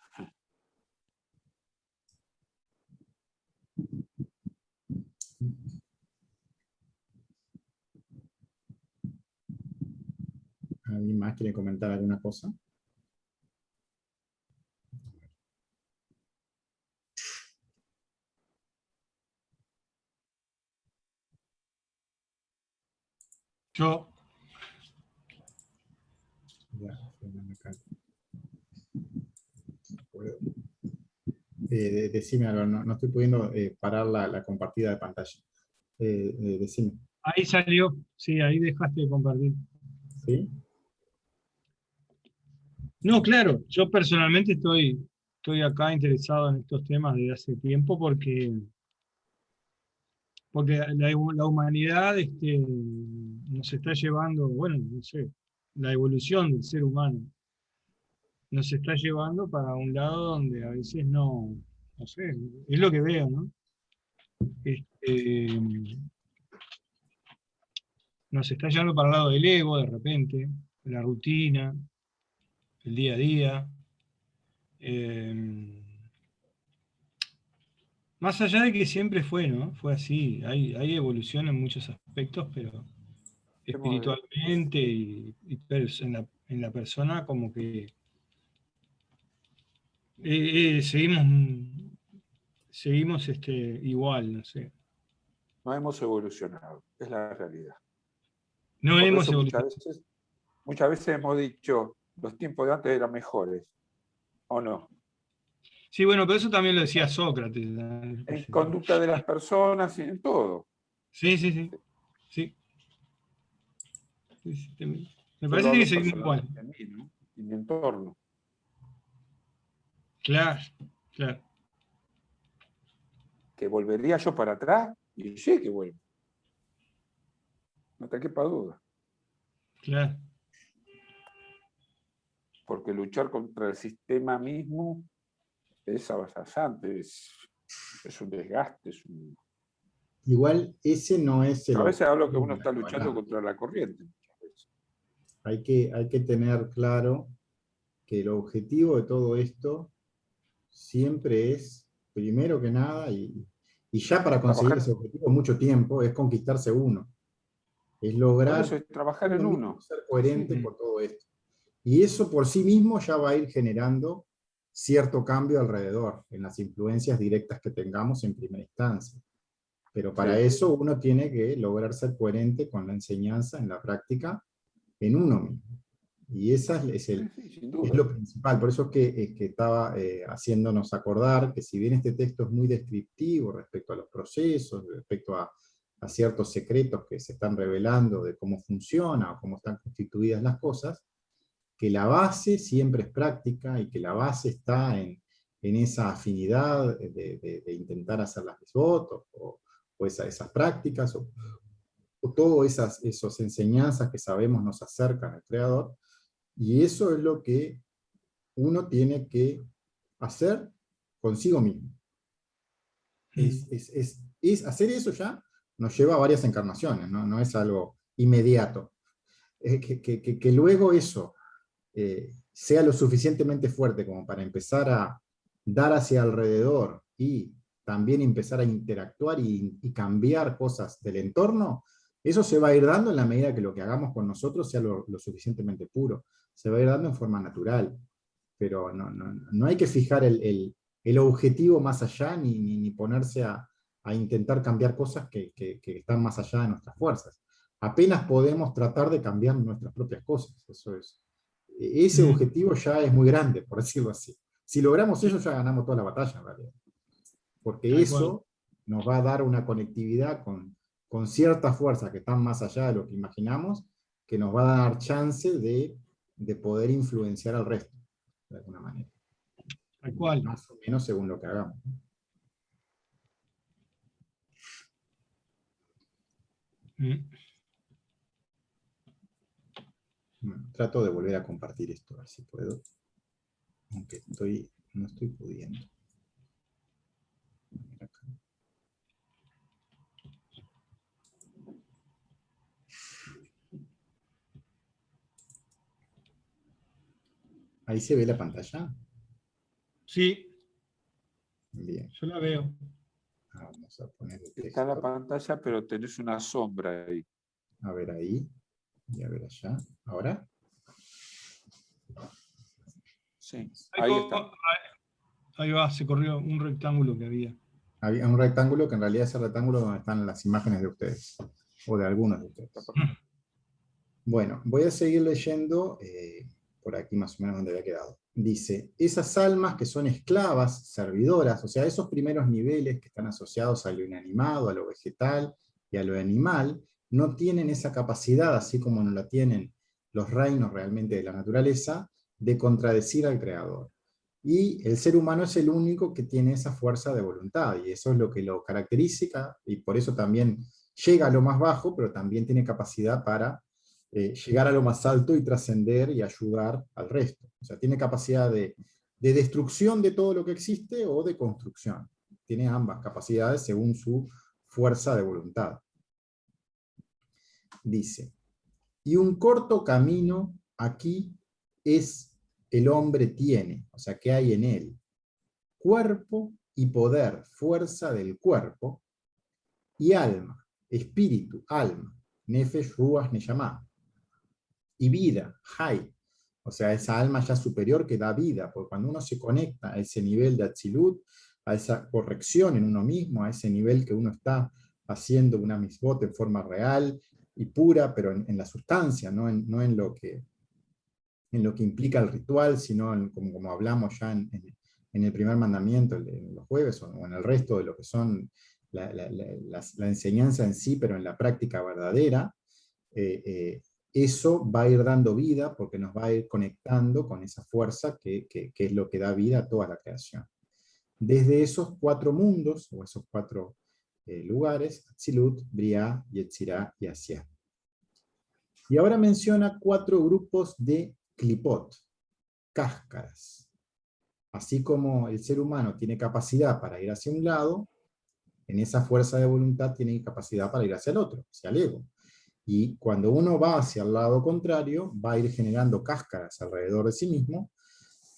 ¿Alguien más quiere comentar alguna cosa? Yo, Ya, acá. Decime algo, no estoy pudiendo parar la compartida de pantalla. Decime, ahí salió, sí, ahí dejaste de compartir. ¿sí? No, claro, yo personalmente estoy acá interesado en estos temas desde hace tiempo porque la humanidad nos está llevando, bueno, no sé, la evolución del ser humano nos está llevando para un lado donde a veces no sé, es lo que veo, ¿no? Este, nos está llevando para el lado del ego de repente, de la rutina, el día a día. eh, Más allá de que siempre fue, ¿no? Fue así. Hay evolución en muchos aspectos, pero espiritualmente en la persona como que seguimos igual, no sé. No hemos evolucionado, es la realidad. No Por hemos eso evolucionado. muchas veces hemos dicho, los tiempos de antes eran mejores, ¿o no? Sí, bueno, pero eso también lo decía Sócrates, ¿no? En conducta de las personas y en todo. Sí, sí, sí. Sí, sí, sí. Me Yo lo parece que hablo seguimos igual. personalmente de mí, ¿no? Y mi entorno. Claro, claro, ¿Que volvería yo para atrás? Y sí que vuelvo. No te quepa duda. claro. Porque luchar contra el sistema mismo es avasallante, es un desgaste. Igual ese no es Yo el a veces hablo que objetivo uno de la está luchando dualidad. contra la corriente. Muchas veces. Hay que tener claro que el objetivo de todo esto siempre es, primero que nada, y ya para conseguir ese Trabajar, objetivo mucho tiempo, es conquistarse uno. Es por lograr eso es trabajar uno en mismo uno. ser Sí, coherente con todo esto. Y eso por sí mismo ya va a ir generando cierto cambio alrededor, en las influencias directas que tengamos en primera instancia. Pero para sí, eso uno tiene que lograr ser coherente con la enseñanza en la práctica en uno mismo. Y esa sí, sí, sin es duda. lo principal. Por eso que estaba haciéndonos acordar que si bien este texto es muy descriptivo respecto a los procesos, respecto a ciertos secretos que se están revelando de cómo funciona o cómo están constituidas las cosas, que la base siempre es práctica y que la base está en esa afinidad de intentar hacer las votos o esas prácticas o todas esas enseñanzas que sabemos nos acercan al Creador. Y eso es lo que uno tiene que hacer consigo mismo. Hacer eso ya nos lleva a varias encarnaciones, no es algo inmediato. Que luego eso sea lo suficientemente fuerte como para empezar a dar hacia alrededor y también empezar a interactuar y cambiar cosas del entorno, eso se va a ir dando en la medida que lo que hagamos con nosotros sea lo suficientemente puro. Se va a ir dando en forma natural, pero no hay que fijar el objetivo más allá ni ponerse a intentar cambiar cosas que están más allá de nuestras fuerzas. Apenas podemos tratar de cambiar nuestras propias cosas, eso es. Ese objetivo ya es muy grande, por decirlo así. Si logramos eso, ya ganamos toda la batalla, en realidad. Porque Tal cual. eso nos va a dar una conectividad con ciertas fuerzas que están más allá de lo que imaginamos, que nos va a dar chance de poder influenciar al resto, de alguna manera. Tal cual. Más o menos según lo que hagamos. Mm. Bueno, trato de volver a compartir esto, a ver si puedo. Aunque no estoy pudiendo. Ahí se ve la pantalla. Sí, Bien. yo la veo. Vamos a poner el Está en la texto. pantalla, pero tenés una sombra ahí. A ver ahí. Y a ver allá. ¿Ahora? Sí, ahí está. Ahí va, se corrió un rectángulo que había. Había un rectángulo que en realidad es el rectángulo donde están las imágenes de ustedes. O de algunos de ustedes. Bueno, voy a seguir leyendo por aquí más o menos donde había quedado. Dice, esas almas que son esclavas, servidoras, o sea, esos primeros niveles que están asociados a lo inanimado, a lo vegetal y a lo animal, no tienen esa capacidad, así como no la tienen los reinos realmente de la naturaleza, de contradecir al Creador. Y el ser humano es el único que tiene esa fuerza de voluntad, y eso es lo que lo caracteriza, y por eso también llega a lo más bajo, pero también tiene capacidad para llegar a lo más alto y trascender y ayudar al resto. O sea, tiene capacidad de destrucción de todo lo que existe o de construcción. Tiene ambas capacidades según su fuerza de voluntad. Dice, y un corto camino aquí es el hombre tiene, o sea, ¿qué hay en él? Cuerpo y poder, fuerza del cuerpo, y alma, espíritu, alma, nefesh, ruach, neyamá, y vida, hay, o sea, esa alma ya superior que da vida, porque cuando uno se conecta a ese nivel de Atzilut, a esa corrección en uno mismo, a ese nivel que uno está haciendo una mitzvot en forma real y pura, pero en la sustancia, no en lo que implica el ritual, sino como hablamos ya en el primer mandamiento, en los jueves, o en el resto de lo que son la enseñanza en sí, pero en la práctica verdadera, eso va a ir dando vida porque nos va a ir conectando con esa fuerza que es lo que da vida a toda la creación. Desde esos 4 mundos, o esos 4 lugares, Atzilut, Briah, Yetzirah y Asiá. Y ahora menciona 4 grupos de Klipot, cáscaras. Así como el ser humano tiene capacidad para ir hacia un lado, en esa fuerza de voluntad tiene capacidad para ir hacia el otro, hacia el ego. Y cuando uno va hacia el lado contrario, va a ir generando cáscaras alrededor de sí mismo.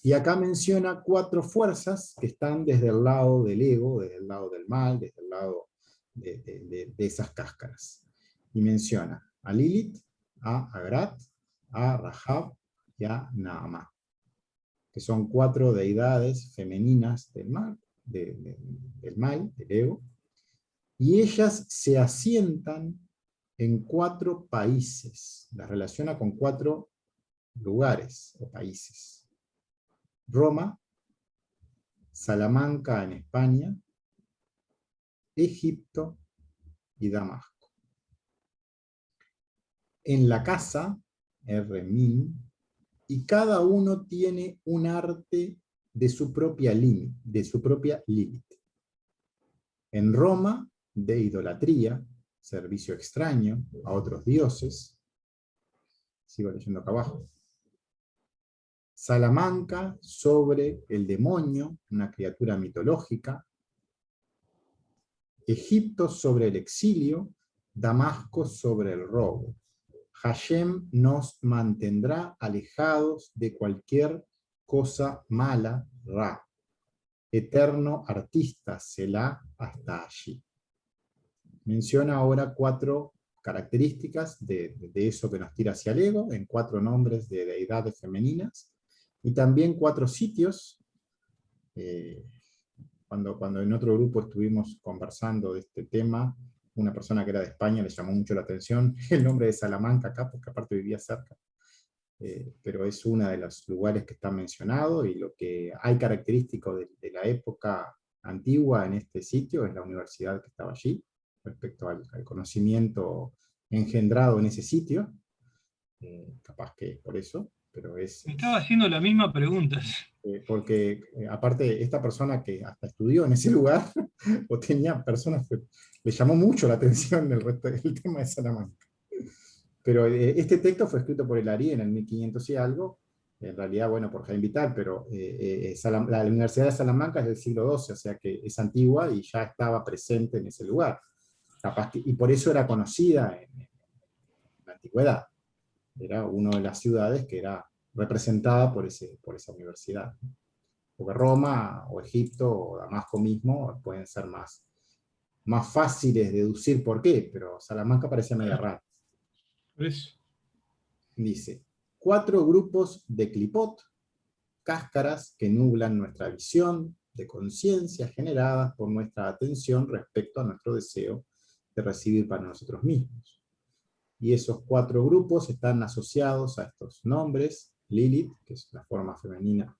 Y acá menciona 4 fuerzas que están desde el lado del ego, desde el lado del mal, desde el lado de esas cáscaras. Y menciona a Lilith, a Agrat, a Rahab y a Naamá, que son 4 deidades femeninas del mal, del ego, y ellas se asientan en 4 países, las relaciona con 4 lugares o países. Roma, Salamanca en España, Egipto y Damasco. En la casa, Remín, y cada uno tiene un arte de su propia límite. En Roma, de idolatría, servicio extraño a otros dioses. Sigo leyendo acá abajo. Salamanca sobre el demonio, una criatura mitológica. Egipto sobre el exilio, Damasco sobre el robo. Hashem nos mantendrá alejados de cualquier cosa mala, Ra. Eterno artista, Selah, hasta allí. Menciona ahora 4 características de eso que nos tira hacia el ego, en 4 nombres de deidades femeninas, y también 4 sitios. Cuando en otro grupo estuvimos conversando de este tema, una persona que era de España le llamó mucho la atención el nombre de Salamanca acá, porque aparte vivía cerca. Pero es uno de los lugares que está mencionado, y lo que hay característico de la época antigua en este sitio es la universidad que estaba allí, respecto al conocimiento engendrado en ese sitio. Capaz que es por eso, pero es... Me estaba haciendo la misma pregunta. porque aparte esta persona que hasta estudió en ese lugar, o tenía personas que le llamó mucho la atención el tema de Salamanca. Pero este texto fue escrito por el Ari en el 1500 y algo, en realidad, bueno, por Jaime Vital, pero la Universidad de Salamanca es del siglo XII, o sea que es antigua y ya estaba presente en ese lugar. Y por eso era conocida en la antigüedad. Era una de las ciudades que era representada por esa universidad. Porque Roma, o Egipto, o Damasco mismo, pueden ser más fáciles de deducir por qué, pero Salamanca parece media rara. Por eso. Dice, 4 grupos de clipot, cáscaras que nublan nuestra visión de conciencia generadas por nuestra atención respecto a nuestro deseo de recibir para nosotros mismos. Y esos 4 grupos están asociados a estos nombres: Lilith, que es la forma femenina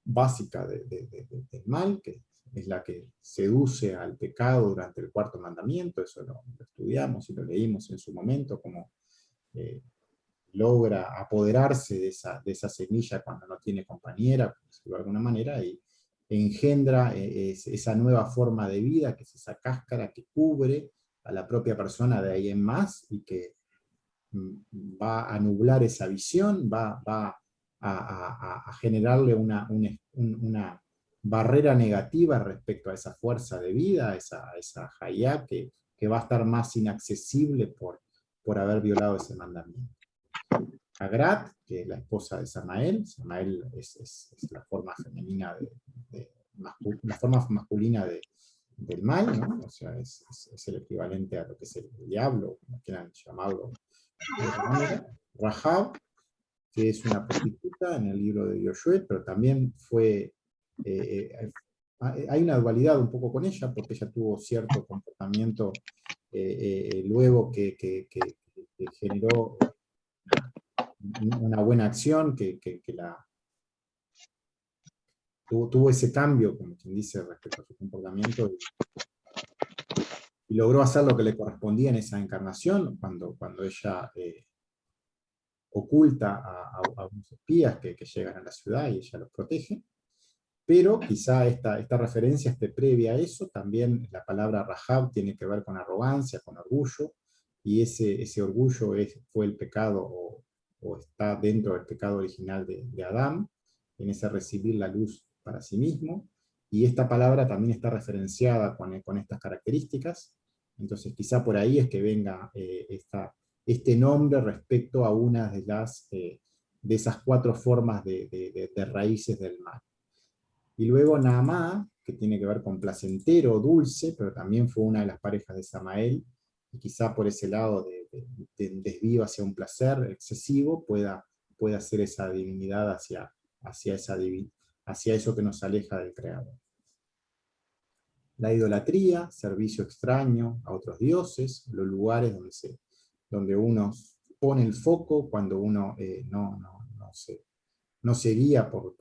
básica del mal, que es la que seduce al pecado durante el 4.º mandamiento. Eso lo estudiamos y lo leímos en su momento, como logra apoderarse de esa semilla cuando no tiene compañera, por decirlo de alguna manera, y engendra esa nueva forma de vida, que es esa cáscara que cubre a la propia persona de ahí en más, y que va a nublar esa visión, va a generarle una barrera negativa respecto a esa fuerza de vida, a esa hayá que va a estar más inaccesible por haber violado ese mandamiento. Agrat, que es la esposa de Samael. Samael es la forma femenina, la forma masculina del mal, ¿no? O sea, es el equivalente a lo que es el diablo, como quieran llamarlo de otra manera. Rahab, que es una prostituta en el libro de Josué, pero también hay una dualidad un poco con ella, porque ella tuvo cierto comportamiento luego que generó una buena acción, que tuvo ese cambio, como quien dice, respecto a su comportamiento, y logró hacer lo que le correspondía en esa encarnación, cuando ella oculta a unos espías que llegan a la ciudad y ella los protege. Pero quizá esta referencia esté previa a eso. También la palabra Rahab tiene que ver con arrogancia, con orgullo, y ese orgullo fue el pecado, o está dentro del pecado original de Adán, en ese recibir la luz para sí mismo, y esta palabra también está referenciada con estas características. Entonces quizá por ahí es que venga este nombre respecto a una de esas 4 formas de raíces del mal. Y luego Naamá, que tiene que ver con placentero, dulce, pero también fue una de las parejas de Samael, y quizá por ese lado de desvío hacia un placer excesivo pueda ser esa divinidad hacia eso que nos aleja del Creador. La idolatría, servicio extraño a otros dioses, los lugares donde uno pone el foco cuando uno no se guía por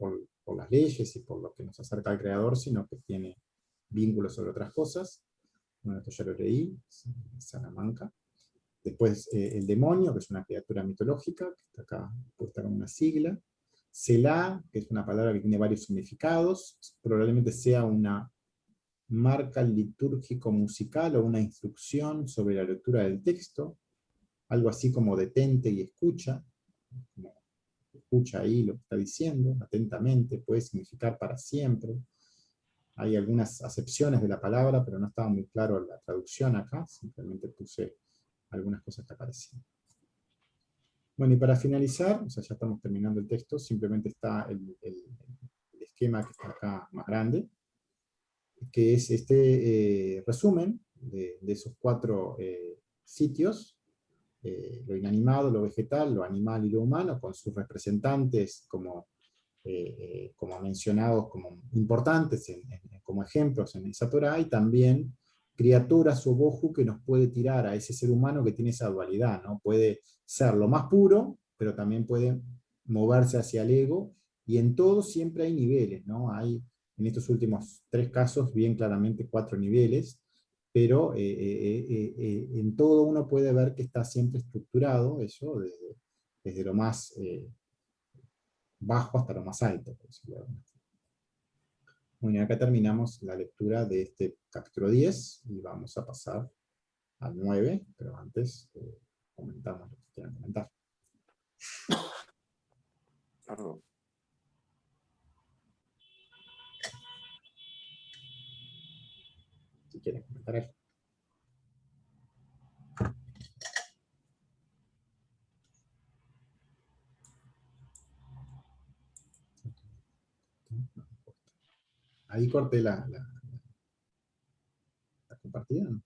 las leyes y por lo que nos acerca al Creador, sino que tiene vínculos sobre otras cosas. Bueno, esto ya lo leí, Salamanca. Después el demonio, que es una criatura mitológica, que está acá puesta con una sigla. Selah, que es una palabra que tiene varios significados, probablemente sea una marca litúrgico-musical o una instrucción sobre la lectura del texto, algo así como detente y escucha, como escucha ahí lo que está diciendo, atentamente, puede significar para siempre. Hay algunas acepciones de la palabra, pero no estaba muy claro la traducción acá, simplemente puse algunas cosas que aparecían. Bueno, y para finalizar, o sea, ya estamos terminando el texto, simplemente está el esquema que está acá más grande, que es este resumen de esos 4 sitios: lo inanimado, lo vegetal, lo animal y lo humano, con sus representantes como mencionados como importantes como ejemplos en esa Torá, y también criaturas o bohu que nos puede tirar a ese ser humano que tiene esa dualidad, ¿no? Puede ser lo más puro, pero también puede moverse hacia el ego, y en todo siempre hay niveles, ¿no? Hay en estos últimos 3 casos bien claramente 4 niveles, pero en todo uno puede ver que está siempre estructurado eso, desde lo más bajo hasta lo más alto, por decirlo de alguna forma. Bueno, y acá terminamos la lectura de este capítulo 10, y vamos a pasar al 9, pero antes comentamos lo que quieran comentar. Perdón. Si quieren comentar algo. Ahí corté la compartida, ¿no?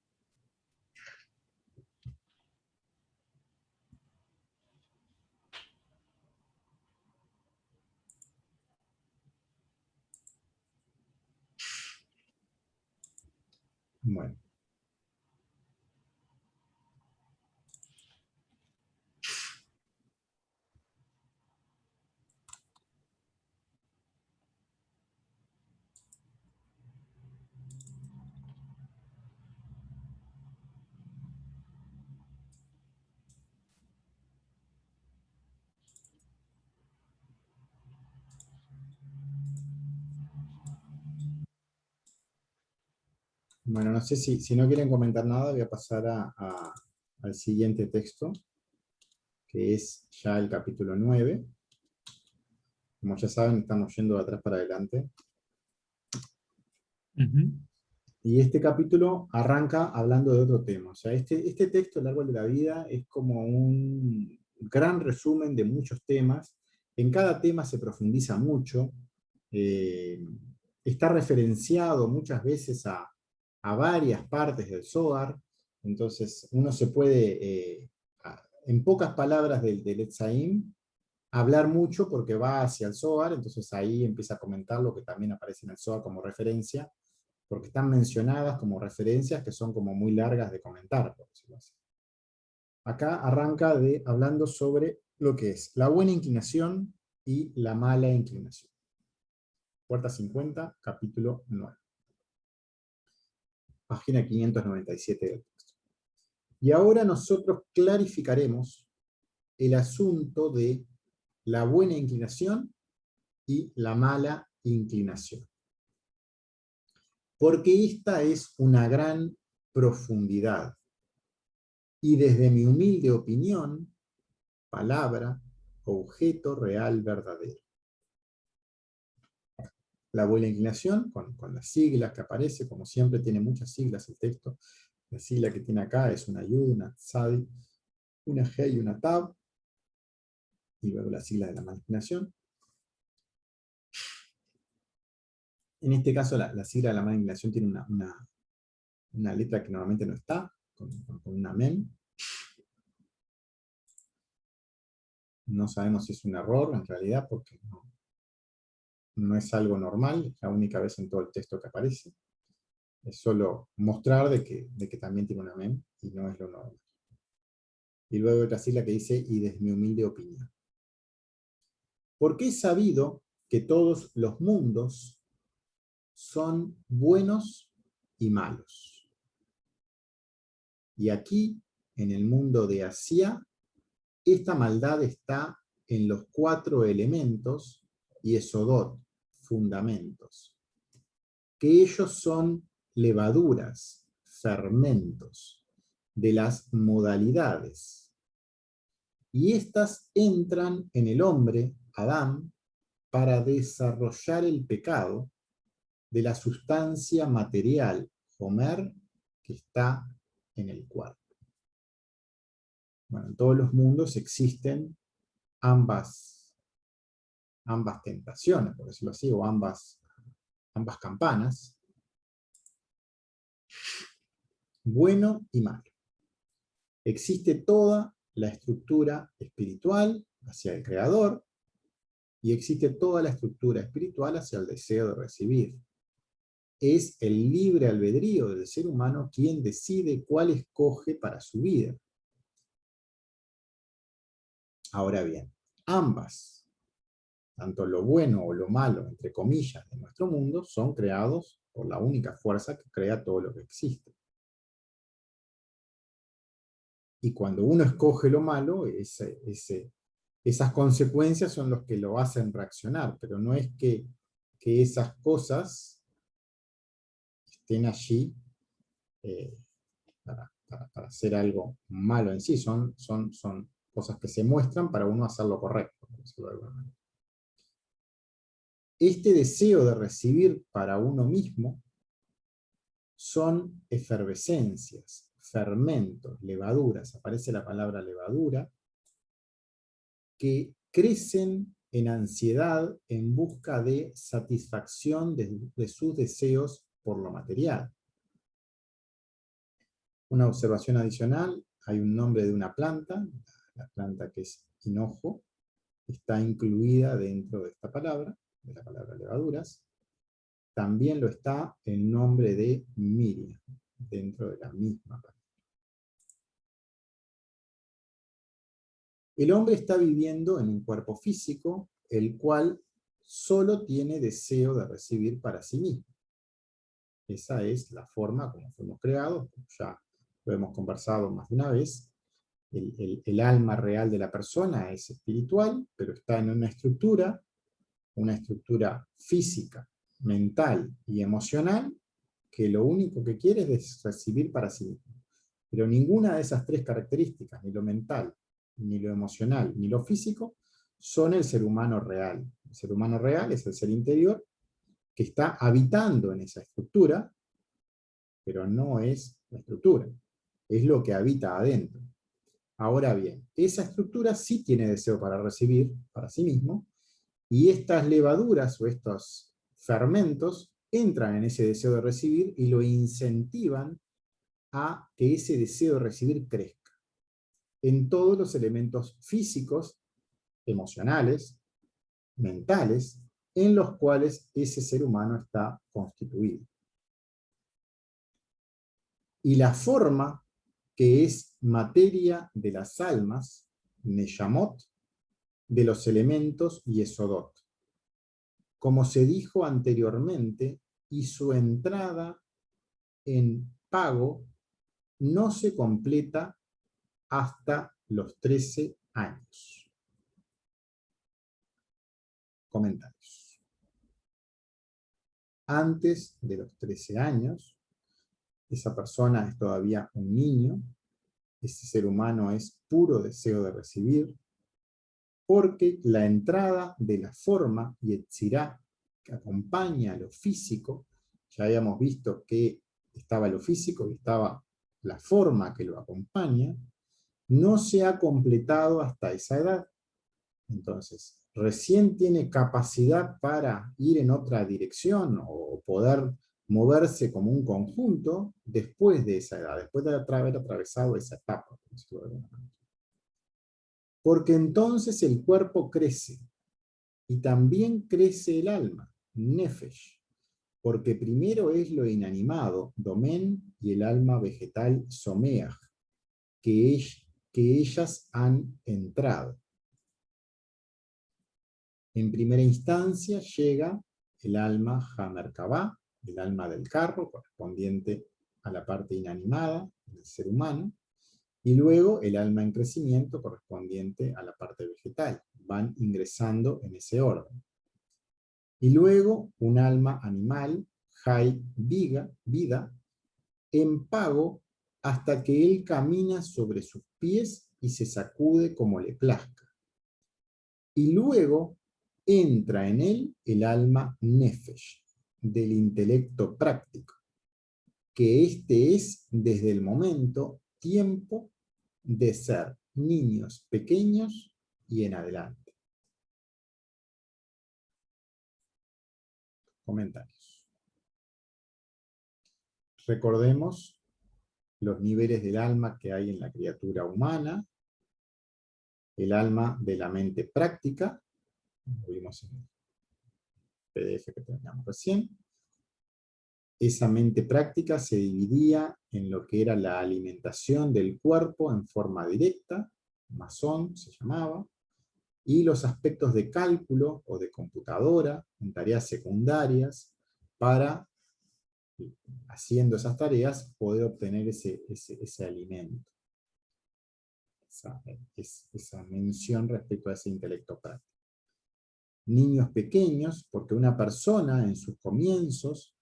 Bueno. Bueno, no sé si no quieren comentar nada, voy a pasar al siguiente texto, que es ya el capítulo 9. Como ya saben, estamos yendo de atrás para adelante. Y este capítulo arranca hablando de otro tema. O sea, este texto, el árbol de la vida, es como un gran resumen de muchos temas. En cada tema se profundiza mucho. Está referenciado muchas veces a varias partes del Zohar. Entonces, uno se puede, en pocas palabras del Etzaim, hablar mucho porque va hacia el Zohar. Entonces ahí empieza a comentar lo que también aparece en el Zohar como referencia, porque están mencionadas como referencias que son como muy largas de comentar, por decirlo así. Acá arranca hablando sobre lo que es la buena inclinación y la mala inclinación. Puerta 50, capítulo 9. Página 597 del texto. Y ahora nosotros clarificaremos el asunto de la buena inclinación y la mala inclinación. Porque esta es una gran profundidad. Y desde mi humilde opinión, palabra, objeto real verdadero. La buena inclinación, con las siglas que aparece, como siempre tiene muchas siglas el texto. La sigla que tiene acá es una Yud, una Tzadi, una He y una Tav. Y luego la sigla de la mala inclinación. En este caso, la sigla de la mala inclinación tiene una letra que normalmente no está, con una Mem. No sabemos si es un error en realidad, porque no es algo normal, es la única vez en todo el texto que aparece. Es solo mostrar de que también tiene una mem, y no es lo normal. Y luego otra sigla que dice, y desde mi humilde opinión. Porque he sabido que todos los mundos son buenos y malos. Y aquí, en el mundo de Asia, esta maldad está en los 4 elementos y esodot, fundamentos, que ellos son levaduras, fermentos, de las modalidades. Y estas entran en el hombre, Adán, para desarrollar el pecado de la sustancia material, Homer, que está en el cuerpo. Bueno, en todos los mundos existen ambas tentaciones, por decirlo así, o ambas campanas, bueno y malo. Existe toda la estructura espiritual hacia el Creador, y existe toda la estructura espiritual hacia el deseo de recibir. Es el libre albedrío del ser humano quien decide cuál escoge para su vida. Ahora bien, ambas, tanto lo bueno o lo malo, entre comillas, de nuestro mundo, son creados por la única fuerza que crea todo lo que existe. Y cuando uno escoge lo malo, esas consecuencias son los que lo hacen reaccionar, pero no es que esas cosas estén allí para hacer algo malo en sí, son cosas que se muestran para uno hacer lo correcto, por decirlo de alguna manera. Este deseo de recibir para uno mismo son efervescencias, fermentos, levaduras, aparece la palabra levadura, que crecen en ansiedad en busca de satisfacción de sus deseos por lo material. Una observación adicional, hay un nombre de una planta, la planta que es hinojo, está incluida dentro de esta palabra, de la palabra levaduras. También lo está el nombre de Miriam, dentro de la misma palabra. El hombre está viviendo en un cuerpo físico, el cual solo tiene deseo de recibir para sí mismo. Esa es la forma como fuimos creados, ya lo hemos conversado más de una vez. El alma real de la persona es espiritual, pero está en una estructura física, mental y emocional, que lo único que quiere es recibir para sí mismo. Pero ninguna de esas tres características, ni lo mental, ni lo emocional, ni lo físico, son el ser humano real. El ser humano real es el ser interior que está habitando en esa estructura, pero no es la estructura, es lo que habita adentro. Ahora bien, esa estructura sí tiene deseo para recibir para sí mismo, y estas levaduras o estos fermentos entran en ese deseo de recibir y lo incentivan a que ese deseo de recibir crezca en todos los elementos físicos, emocionales, mentales, en los cuales ese ser humano está constituido. Y la forma, que es materia de las almas, Neshamot, de los elementos Yesodot. Como se dijo anteriormente, y su entrada en pago no se completa hasta los 13 años. Comentarios. Antes de los 13 años, esa persona es todavía un niño, ese ser humano es puro deseo de recibir, porque la entrada de la forma Yetzirá, que acompaña a lo físico, ya habíamos visto que estaba lo físico y estaba la forma que lo acompaña, no se ha completado hasta esa edad. Entonces, recién tiene capacidad para ir en otra dirección o poder moverse como un conjunto después de esa edad, después de haber atravesado esa etapa. Porque entonces el cuerpo crece, y también crece el alma, Nefesh, porque primero es lo inanimado, Domen, y el alma vegetal, Someach, que ellas han entrado. En primera instancia llega el alma Hamerkabah, el alma del carro, correspondiente a la parte inanimada del ser humano, y luego el alma en crecimiento, correspondiente a la parte vegetal. Van ingresando en ese orden. Y luego un alma animal, Hay, vida, en pago hasta que él camina sobre sus pies y se sacude como le plazca. Y luego entra en él el alma Nefesh, del intelecto práctico, que este es desde el momento, tiempo de ser niños pequeños y en adelante. Comentarios. Recordemos los niveles del alma que hay en la criatura humana, el alma de la mente práctica, lo vimos en el PDF que teníamos recién. Esa mente práctica se dividía en lo que era la alimentación del cuerpo en forma directa, masón se llamaba, y los aspectos de cálculo o de computadora en tareas secundarias para, haciendo esas tareas, poder obtener ese alimento. Esa mención respecto a ese intelecto práctico. Niños pequeños, porque una persona en sus comienzos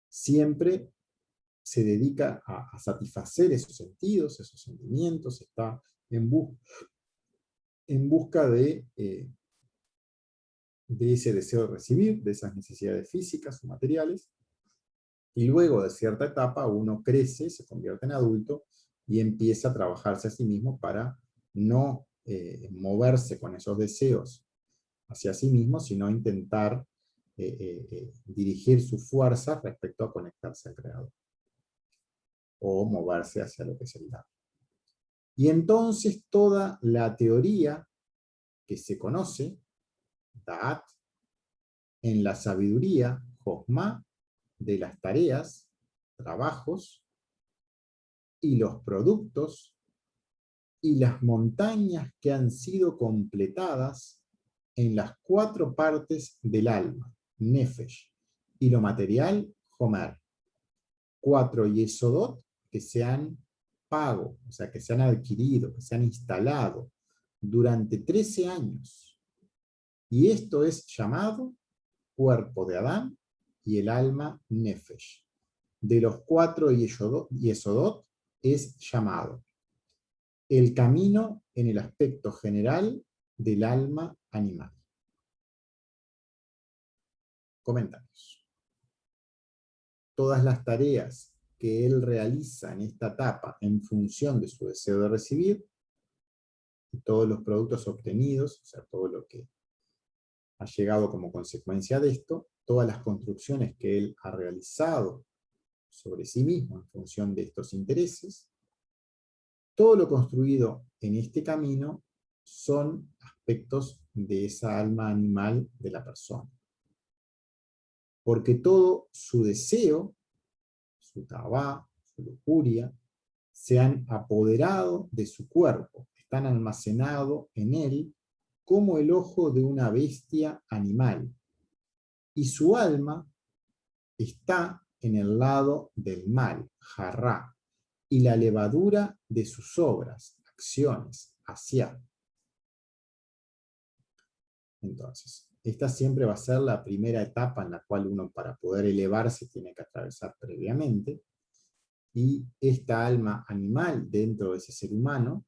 siempre se dedica a satisfacer esos sentidos, esos sentimientos, está en busca de ese deseo de recibir, de esas necesidades físicas o materiales, y luego de cierta etapa uno crece, se convierte en adulto, y empieza a trabajarse a sí mismo para no moverse con esos deseos hacia sí mismo, sino intentar dirigir sus fuerzas respecto a conectarse al Creador, o moverse hacia lo que es el Dharma. Y entonces toda la teoría que se conoce, Da'at, en la sabiduría, Jochma, de las tareas, trabajos, y los productos, y las montañas que han sido completadas en las 4 partes del alma, Nefesh, y lo material, Homer. 4 yesodot que se han pago, o sea, que se han adquirido, que se han instalado durante 13 años. Y esto es llamado cuerpo de Adán y el alma Nefesh. De los 4 yesodot es llamado el camino en el aspecto general del alma animal. Comentarios. Todas las tareas que él realiza en esta etapa en función de su deseo de recibir, y todos los productos obtenidos, o sea, todo lo que ha llegado como consecuencia de esto, todas las construcciones que él ha realizado sobre sí mismo en función de estos intereses, todo lo construido en este camino son aspectos de esa alma animal de la persona. Porque todo su deseo, su tabá, su lujuria, se han apoderado de su cuerpo, están almacenados en él como el ojo de una bestia animal. Y su alma está en el lado del mal, jarrá, y la levadura de sus obras, acciones, hacia. Entonces, esta siempre va a ser la primera etapa en la cual uno, para poder elevarse, tiene que atravesar previamente. Y esta alma animal dentro de ese ser humano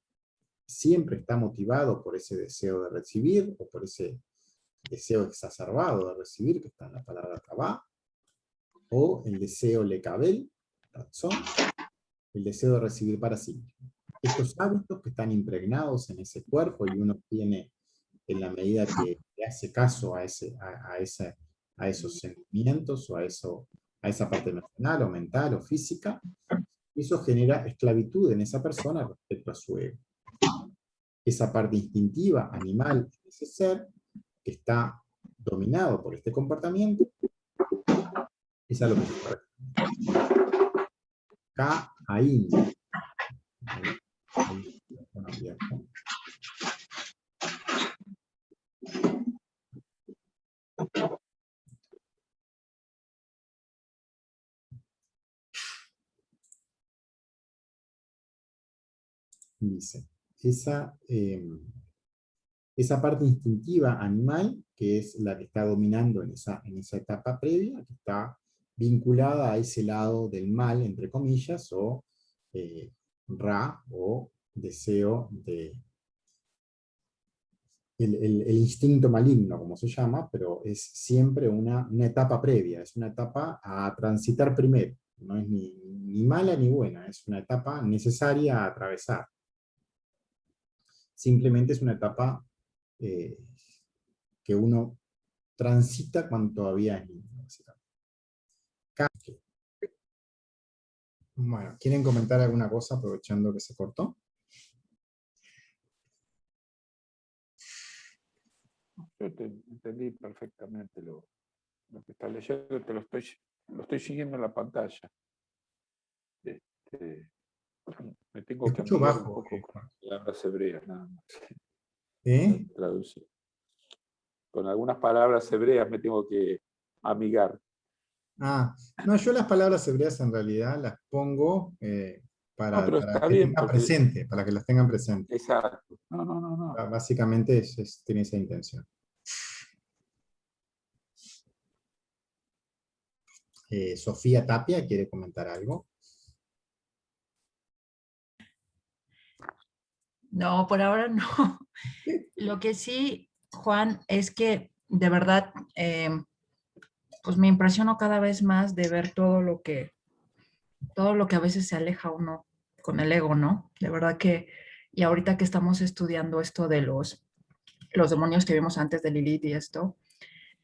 siempre está motivado por ese deseo de recibir, o por ese deseo exacerbado de recibir, que está en la palabra tabá, o el deseo lekabel, razón, el deseo de recibir para sí mismo. Estos hábitos que están impregnados en ese cuerpo, y uno tiene, en la medida que le hace caso a esos sentimientos, o a esa parte emocional, o mental, o física, eso genera esclavitud en esa persona respecto a su ego. Esa parte instintiva, animal, de ese ser, que está dominado por este comportamiento, es a lo que se refiere. Ka-ain. Dice, esa parte instintiva animal, que es la que está dominando en esa etapa previa, que está vinculada a ese lado del mal, entre comillas, o ra, o deseo de... El instinto maligno, como se llama, pero es siempre una etapa previa, es una etapa a transitar primero. No es ni mala ni buena, es una etapa necesaria a atravesar. Simplemente es una etapa que uno transita cuando todavía es niño. Bueno, ¿quieren comentar alguna cosa aprovechando que se cortó? Yo te entendí perfectamente lo que estás leyendo, lo estoy siguiendo en la pantalla. Me tengo que Escucho amigar bajo. un poco con palabras hebreas, nada más. ¿Eh? Traducir. Con algunas palabras hebreas me tengo que amigar. Ah, no, yo las palabras hebreas en realidad las pongo para Pero está que bien, tengan porque... presente, para que las tengan presente. Exacto. No. Básicamente tiene esa intención. Sofía Tapia quiere comentar algo. No, por ahora no. Lo que sí, Juan, es que de verdad, pues me impresiono cada vez más de ver todo lo que a veces se aleja uno con el ego, ¿no? De verdad que, y ahorita que estamos estudiando esto de los los demonios que vimos antes de Lilith y esto,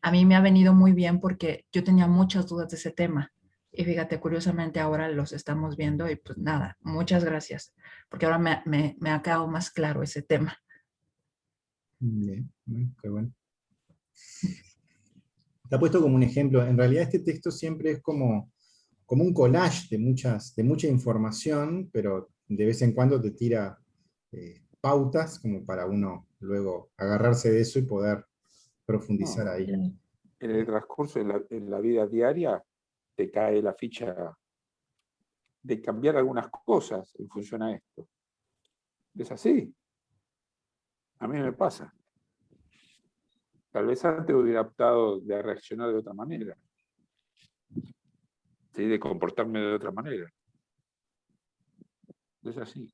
a mí me ha venido muy bien porque yo tenía muchas dudas de ese tema. Y fíjate, curiosamente ahora los estamos viendo y pues nada, muchas gracias, porque ahora me ha quedado más claro ese tema. Bien, bueno, qué bueno. Está puesto como un ejemplo. En realidad este texto siempre es como un collage de mucha información, pero de vez en cuando te tira pautas como para uno luego agarrarse de eso y poder profundizar No, ahí. en el transcurso en la vida diaria te cae la ficha de cambiar algunas cosas en función a esto. Es así. A mí me pasa. Tal vez antes hubiera optado de reaccionar de otra manera. ¿Sí? De comportarme de otra manera. Es así.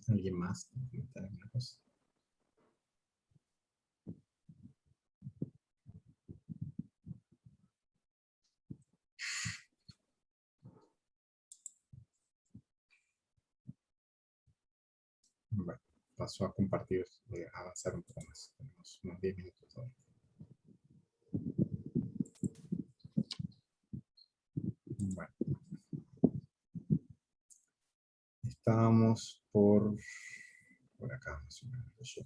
¿Alguien más? ¿Alguna cosa? Bueno, paso a compartir, a avanzar un poco más. Tenemos unos 10 minutos todavía. Bueno. Estábamos por acá, más o menos.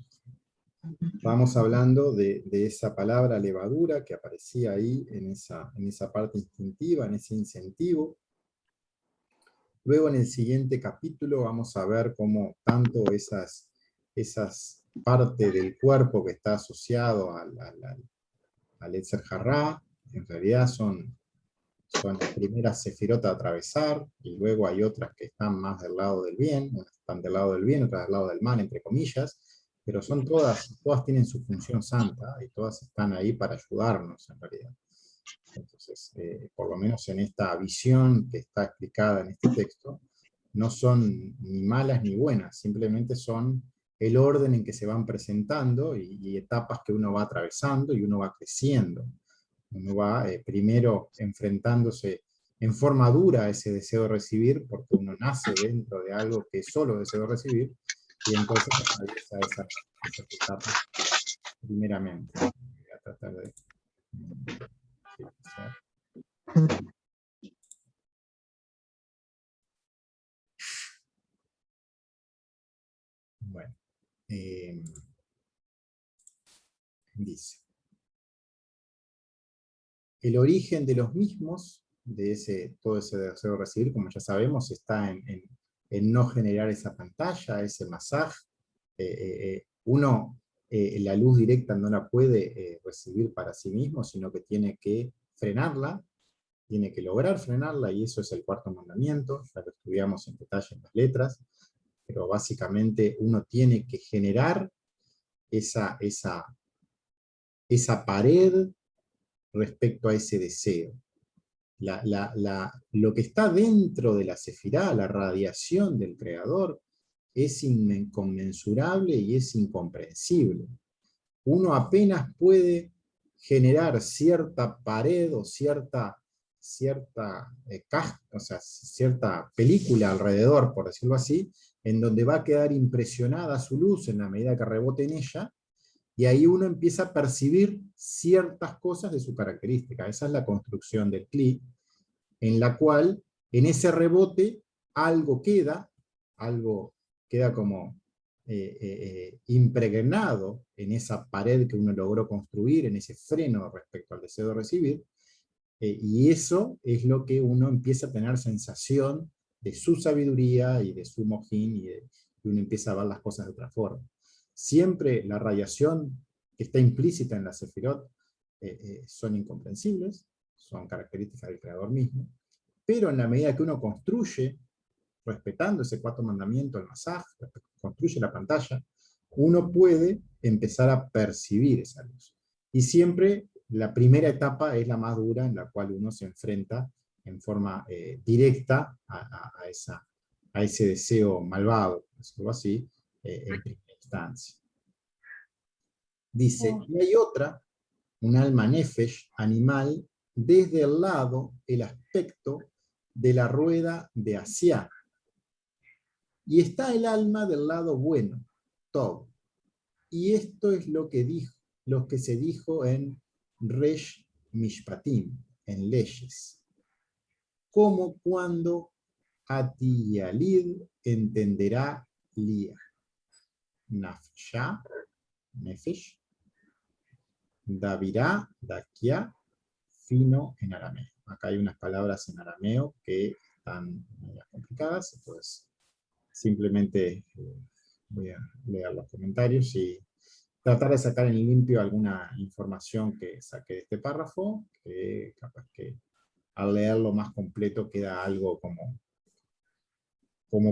Vamos hablando de esa palabra levadura que aparecía ahí en esa parte instintiva, en ese incentivo. Luego en el siguiente capítulo vamos a ver cómo tanto esas partes del cuerpo que está asociado al Etzer Hará, en realidad son las primeras sefirot a atravesar, y luego hay otras que están más del lado del bien, unas están del lado del bien, otras del lado del mal, entre comillas, pero son todas tienen su función santa, y todas están ahí para ayudarnos en realidad. Entonces, por lo menos en esta visión que está explicada en este texto, no son ni malas ni buenas, simplemente son el orden en que se van presentando y etapas que uno va atravesando y uno va creciendo. Uno va primero enfrentándose en forma dura a ese deseo de recibir, porque uno nace dentro de algo que solo deseo recibir, y entonces atraviesa esas etapas primeramente. Voy a tratar de... Bueno, dice: el origen de los mismos, de todo ese deseo de recibir, como ya sabemos, está en no generar esa pantalla, ese masaje. Uno la luz directa no la puede recibir para sí mismo, sino que tiene que frenarla, tiene que lograr frenarla, y eso es el cuarto mandamiento, ya lo estudiamos en detalle en las letras, pero básicamente uno tiene que generar esa pared respecto a ese deseo. Lo que está dentro de la sefirá, la radiación del creador, es inconmensurable y es incomprensible. Uno apenas puede generar cierta pared o cierta o sea, cierta película alrededor, por decirlo así, en donde va a quedar impresionada su luz en la medida que rebote en ella, y ahí uno empieza a percibir ciertas cosas de su característica. Esa es la construcción del Kli, en la cual, en ese rebote, algo queda como impregnado en esa pared que uno logró construir, en ese freno respecto al deseo de recibir, y eso es lo que uno empieza a tener sensación de su sabiduría y de su mojín, y uno empieza a ver las cosas de otra forma. Siempre la radiación que está implícita en la sefirot son incomprensibles, son características del creador mismo, pero en la medida que uno construye, respetando ese cuarto mandamiento, el masaj, construye la pantalla, uno puede empezar a percibir esa luz. Y siempre la primera etapa es la más dura, en la cual uno se enfrenta en forma directa a ese deseo malvado, por decirlo así, en primera instancia. Dice, y hay otra, un alma nefesh, animal, desde el lado, el aspecto de la rueda de Asiá. Y está el alma del lado bueno, Tov. Y esto es lo que se dijo en Resh Mishpatim, en leyes. Como cuando Atiyalid entenderá Lía. Nafsha, Nefesh, Davirá, Dakia, fino en arameo. Acá hay unas palabras en arameo que están medio complicadas, entonces simplemente voy a leer los comentarios y tratar de sacar en limpio alguna información que saqué de este párrafo, que capaz que al leerlo más completo queda algo como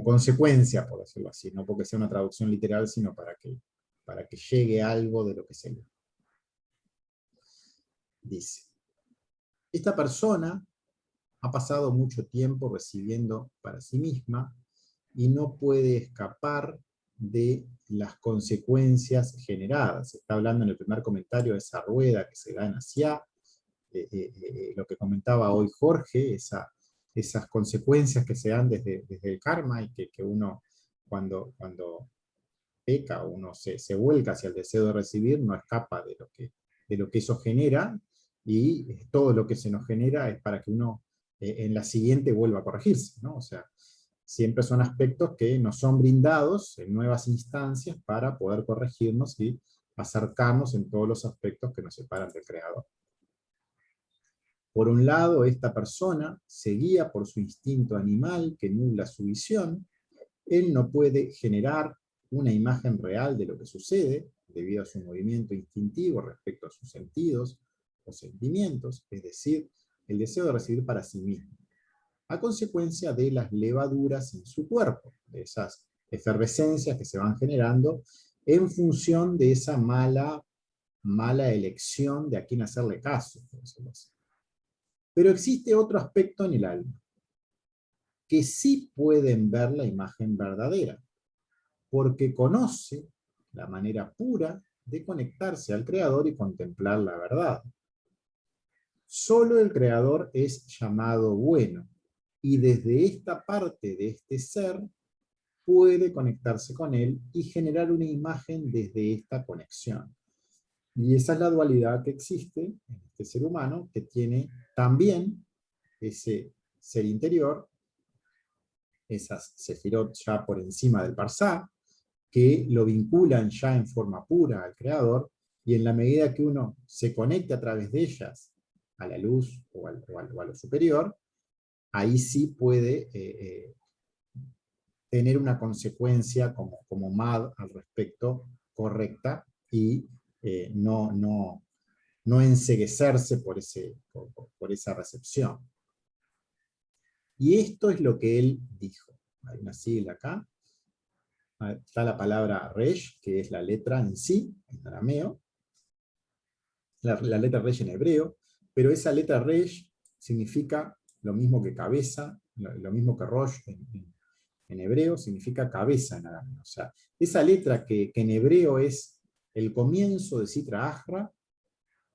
consecuencia, por decirlo así, no porque sea una traducción literal, sino para que llegue algo de lo que se lee. Dice, esta persona ha pasado mucho tiempo recibiendo para sí misma y no puede escapar de las consecuencias generadas. Está hablando en el primer comentario de esa rueda que se da en Asiá, lo que comentaba hoy Jorge, esas consecuencias que se dan desde el karma y que uno cuando peca, uno se vuelca hacia el deseo de recibir, no escapa de lo que eso genera, y todo lo que se nos genera es para que uno en la siguiente vuelva a corregirse, ¿no? O sea, siempre son aspectos que nos son brindados en nuevas instancias para poder corregirnos y acercarnos en todos los aspectos que nos separan del Creador. Por un lado, esta persona se guía por su instinto animal que nubla su visión. Él no puede generar una imagen real de lo que sucede debido a su movimiento instintivo respecto a sus sentidos o sentimientos, es decir, el deseo de recibir para sí mismo, a consecuencia de las levaduras en su cuerpo, de esas efervescencias que se van generando en función de esa mala elección de a quién hacerle caso, por decirlo así. Pero existe otro aspecto en el alma, que sí pueden ver la imagen verdadera, porque conoce la manera pura de conectarse al Creador y contemplar la verdad. Solo el Creador es llamado bueno, y desde esta parte de este ser puede conectarse con él y generar una imagen desde esta conexión. Y esa es la dualidad que existe en este ser humano, que tiene también ese ser interior, esas sefirot ya por encima del Parsá, que lo vinculan ya en forma pura al Creador, y en la medida que uno se conecte a través de ellas a la luz o a lo superior, ahí sí puede tener una consecuencia como Mad al respecto correcta y no enceguecerse por esa recepción. Y esto es lo que él dijo. Hay una sigla acá. Está la palabra Resh, que es la letra en sí, en arameo. La letra Resh en hebreo. Pero esa letra Resh significa lo mismo que cabeza, lo mismo que Rosh en hebreo, significa cabeza en arameo. O sea, esa letra que en hebreo es el comienzo de Sitra Achra,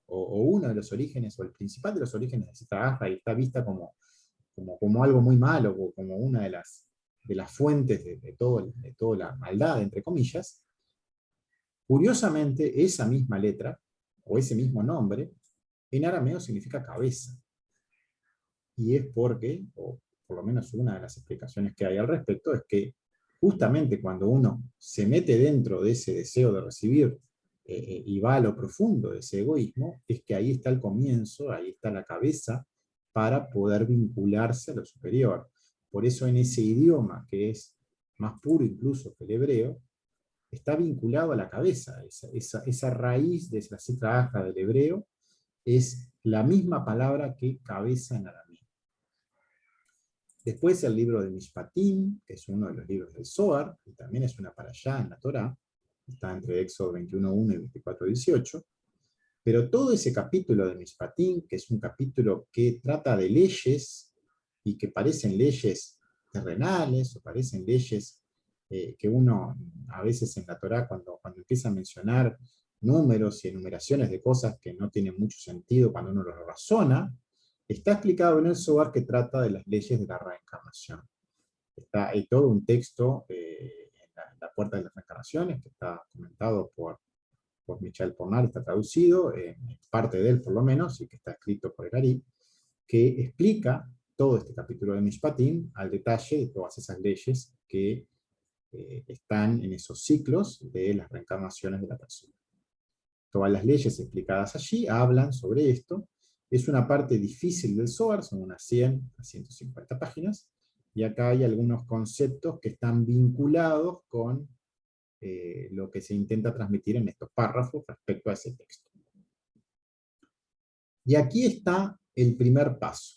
o uno de los orígenes, o el principal de los orígenes de Sitra Achra, y está vista como algo muy malo, o como una de las fuentes de toda la maldad, entre comillas. Curiosamente, esa misma letra, o ese mismo nombre, en arameo significa cabeza. Y es porque, o por lo menos una de las explicaciones que hay al respecto, es que justamente cuando uno se mete dentro de ese deseo de recibir y va a lo profundo de ese egoísmo, es que ahí está el comienzo, ahí está la cabeza, para poder vincularse a lo superior. Por eso en ese idioma, que es más puro incluso que el hebreo, está vinculado a la cabeza. Esa raíz de esa Sitra Achra del hebreo es la misma palabra que cabeza en arameo. Después el libro de Mishpatim, que es uno de los libros del Zohar, y también es una parashá en la Torá, está entre Éxodo 21:1 y 24:18, pero todo ese capítulo de Mishpatim, que es un capítulo que trata de leyes, y que parecen leyes terrenales, o parecen leyes que uno a veces en la Torá, cuando empieza a mencionar números y enumeraciones de cosas que no tienen mucho sentido cuando uno lo razona, Está explicado en el Zohar, que trata de las leyes de la reencarnación. Hay todo un texto en la Puerta de las Reencarnaciones, que está comentado por Michel Pornar, está traducido, parte de él por lo menos, y que está escrito por el Ari, que explica todo este capítulo de Mishpatim al detalle de todas esas leyes que están en esos ciclos de las reencarnaciones de la persona. Todas las leyes explicadas allí hablan sobre esto. Es una parte difícil del Zohar, son unas 100 a 150 páginas, y acá hay algunos conceptos que están vinculados con lo que se intenta transmitir en estos párrafos respecto a ese texto. Y aquí está el primer paso,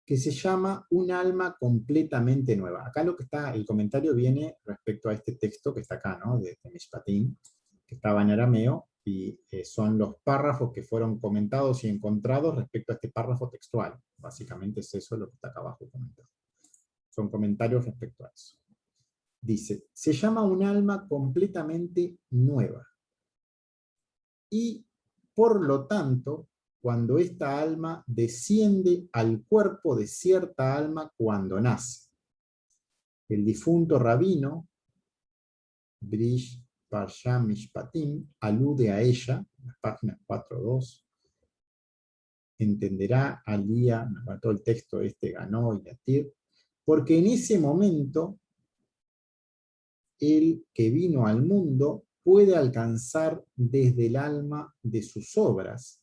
que se llama un alma completamente nueva. Acá lo que está, el comentario viene respecto a este texto que está acá, ¿no? de Mishpatim, que estaba en arameo, y son los párrafos que fueron comentados y encontrados respecto a este párrafo textual. Básicamente es eso lo que está acá abajo comentado. Son comentarios respecto a eso. Dice, se llama un alma completamente nueva. Y, por lo tanto, cuando esta alma desciende al cuerpo de cierta alma cuando nace. El difunto rabino, Brish Parsha Mishpatim, alude a ella, en las páginas 4.2, entenderá Alía, nos mató el texto ganó y Yatir, porque en ese momento el que vino al mundo puede alcanzar desde el alma de sus obras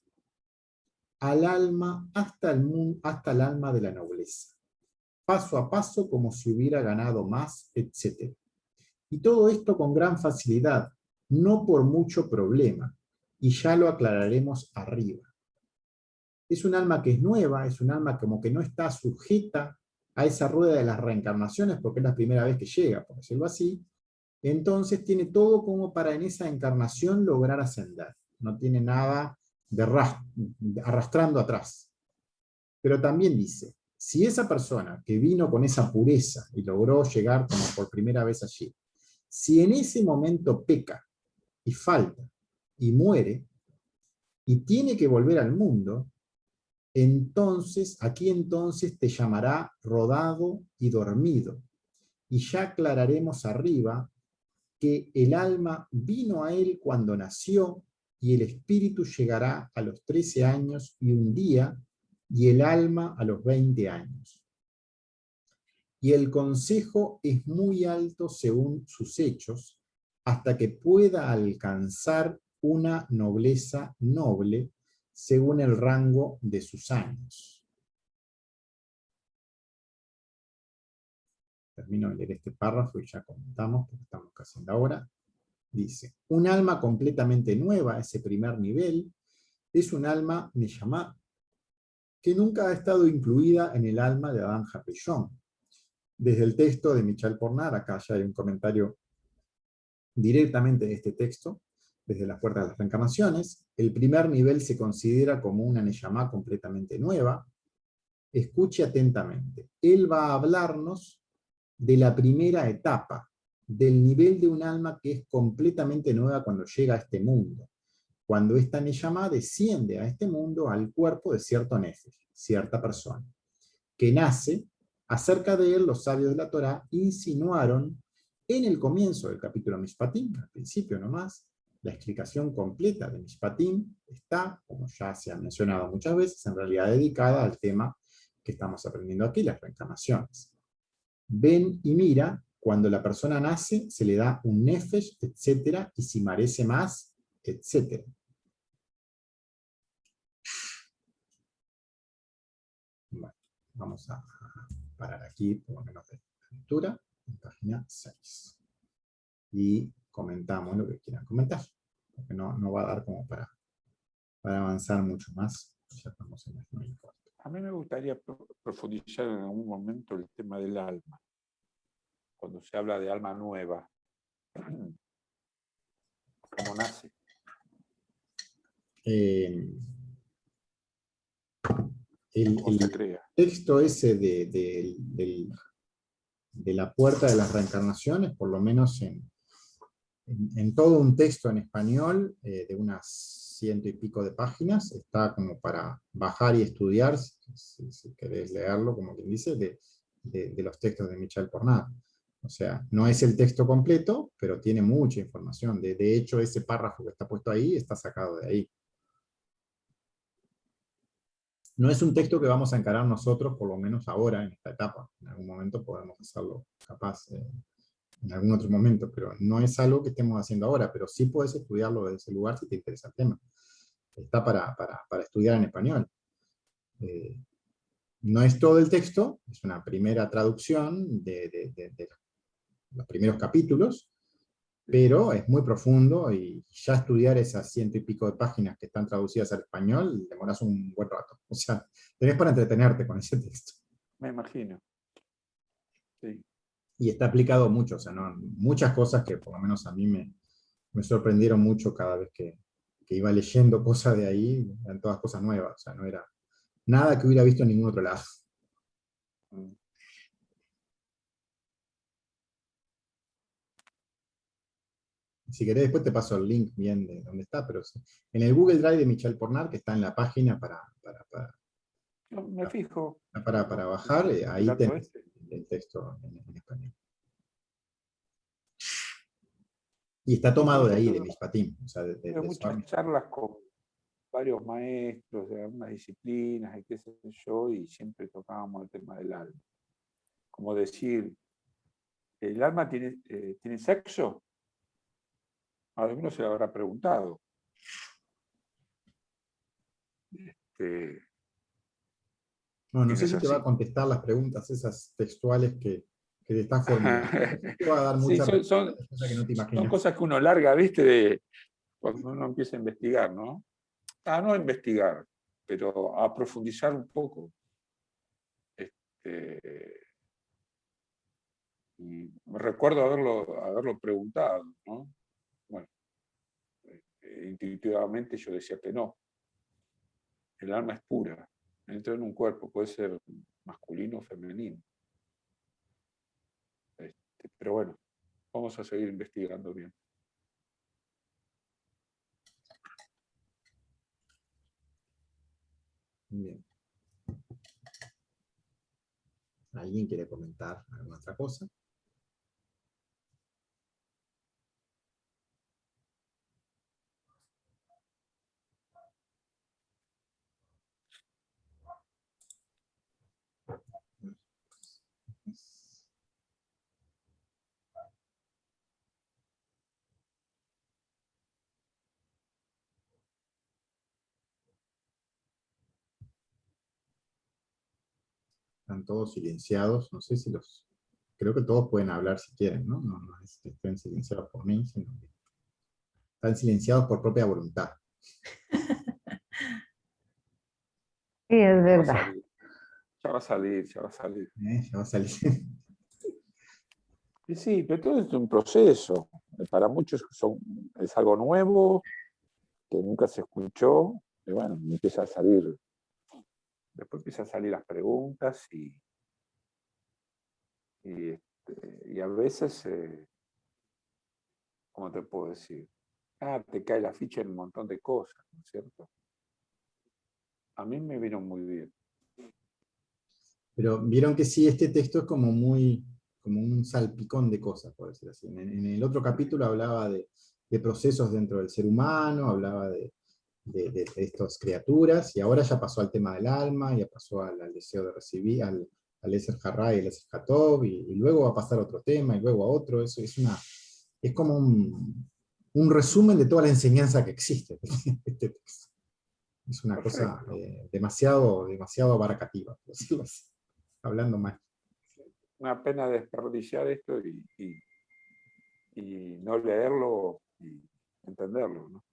al alma hasta el alma de la nobleza, paso a paso como si hubiera ganado más, etc. Y todo esto con gran facilidad, no por mucho problema, y ya lo aclararemos arriba. Es un alma que es nueva, es un alma como que no está sujeta a esa rueda de las reencarnaciones, porque es la primera vez que llega, por decirlo así. Entonces tiene todo como para en esa encarnación lograr ascender. No tiene nada de arrastrando atrás. Pero también dice, si esa persona que vino con esa pureza y logró llegar como por primera vez allí, si en ese momento peca y falta y muere y tiene que volver al mundo, entonces, aquí entonces te llamará rodado y dormido. Y ya aclararemos arriba que el alma vino a él cuando nació, y el espíritu llegará a los 13 años y un día, y el alma a los 20 años. Y el consejo es muy alto según sus hechos, hasta que pueda alcanzar una nobleza noble, según el rango de sus años. Termino de leer este párrafo y ya comentamos, porque estamos casi en la hora. Dice, un alma completamente nueva, ese primer nivel, es un alma Neshama, que nunca ha estado incluida en el alma de Adam Japellón. Desde el texto de Michel Pornar, acá ya hay un comentario directamente de este texto, desde las puertas de las reencarnaciones. El primer nivel se considera como una Neshama completamente nueva. Escuche atentamente. Él va a hablarnos de la primera etapa, del nivel de un alma que es completamente nueva cuando llega a este mundo. Cuando esta Neshama desciende a este mundo al cuerpo de cierto Nefesh, cierta persona, que nace. Acerca de él, los sabios de la Torá insinuaron en el comienzo del capítulo Mishpatim, al principio nomás. La explicación completa de Mishpatim está, como ya se ha mencionado muchas veces, en realidad dedicada al tema que estamos aprendiendo aquí, las reencarnaciones. Ven y mira, cuando la persona nace, se le da un nefesh, etc., y si merece más, etc. Bueno, vamos a parar aquí, por lo menos de lectura, en página 6. Y comentamos lo que quieran comentar, porque no va a dar como para avanzar mucho más. Ya estamos en las 9:15. A mí me gustaría profundizar en algún momento el tema del alma. Cuando se habla de alma nueva, ¿cómo nace? El texto ese de la puerta de las reencarnaciones, por lo menos en todo un texto en español, de unas ciento y pico de páginas, está como para bajar y estudiar, si querés leerlo, como quien dice, de los textos de Michel Pornat. O sea, no es el texto completo, pero tiene mucha información. De hecho, ese párrafo que está puesto ahí, está sacado de ahí. No es un texto que vamos a encarar nosotros, por lo menos ahora, en esta etapa. En algún momento podemos hacerlo, capaz, en algún otro momento, pero no es algo que estemos haciendo ahora, pero sí puedes estudiarlo desde ese lugar si te interesa el tema. Está para estudiar en español. No es todo el texto, es una primera traducción de los primeros capítulos, pero es muy profundo y ya estudiar esas ciento y pico de páginas que están traducidas al español, demoras un buen rato. O sea, tenés para entretenerte con ese texto. Me imagino. Sí. Y está aplicado mucho, o sea, ¿no? Muchas cosas que por lo menos a mí me sorprendieron mucho cada vez que iba leyendo cosas de ahí, eran todas cosas nuevas, o sea, no era nada que hubiera visto en ningún otro lado. Mm. Si querés, después te paso el link bien de dónde está, pero sí. En el Google Drive de Michel Pornat, que está en la página No, me fijo. para bajar, ahí dato tenés este. el texto en español. Y está tomado de ahí, de Mishpatim, o sea, Tuve muchas Swami. charlas con varios maestros de algunas disciplinas y qué sé yo, y siempre tocábamos el tema del alma. Como decir, ¿el alma tiene sexo? A alguno se lo habrá preguntado. No sé es si te va a así. contestar las preguntas esas textuales que te estás formulando. Te va a dar Sí, mucha son cosa que no te imaginas. cosas que uno larga, ¿viste? Cuando uno empieza a investigar, ¿no? No a investigar, pero a profundizar un poco. Y recuerdo haberlo preguntado, ¿no? Bueno, intuitivamente yo decía que no. El alma es pura, entra en un cuerpo, puede ser masculino o femenino. Pero bueno, vamos a seguir investigando bien. Bien. ¿Alguien quiere comentar alguna otra cosa? Están todos silenciados, no sé si creo que todos pueden hablar si quieren, ¿no? No es que estén silenciados por mí, sino que están silenciados por propia voluntad. Sí, es Ya va a verdad. salir, ya va a salir, ya va a salir. Ya va a salir. Y sí, pero todo es un proceso. Para muchos es algo nuevo, que nunca se escuchó, y bueno, empieza a salir. Después empiezan a salir las preguntas y a veces, ¿cómo te puedo decir? Te cae la ficha en un montón de cosas, ¿no es cierto? A mí me vino muy bien. Pero vieron que sí, este texto es como un salpicón de cosas, por decir así. En el otro capítulo hablaba de procesos dentro del ser humano, hablaba de estas criaturas, y ahora ya pasó al tema del alma, ya pasó al deseo de recibir, al Eser Hará y el Eser Hatov, y luego va a pasar a otro tema, y luego a otro. Eso es como un resumen de toda la enseñanza que existe. Este texto. Es una cosa demasiado abarcativa, por decirlo así, hablando mal. Una pena desperdiciar esto y no leerlo y entenderlo, ¿no?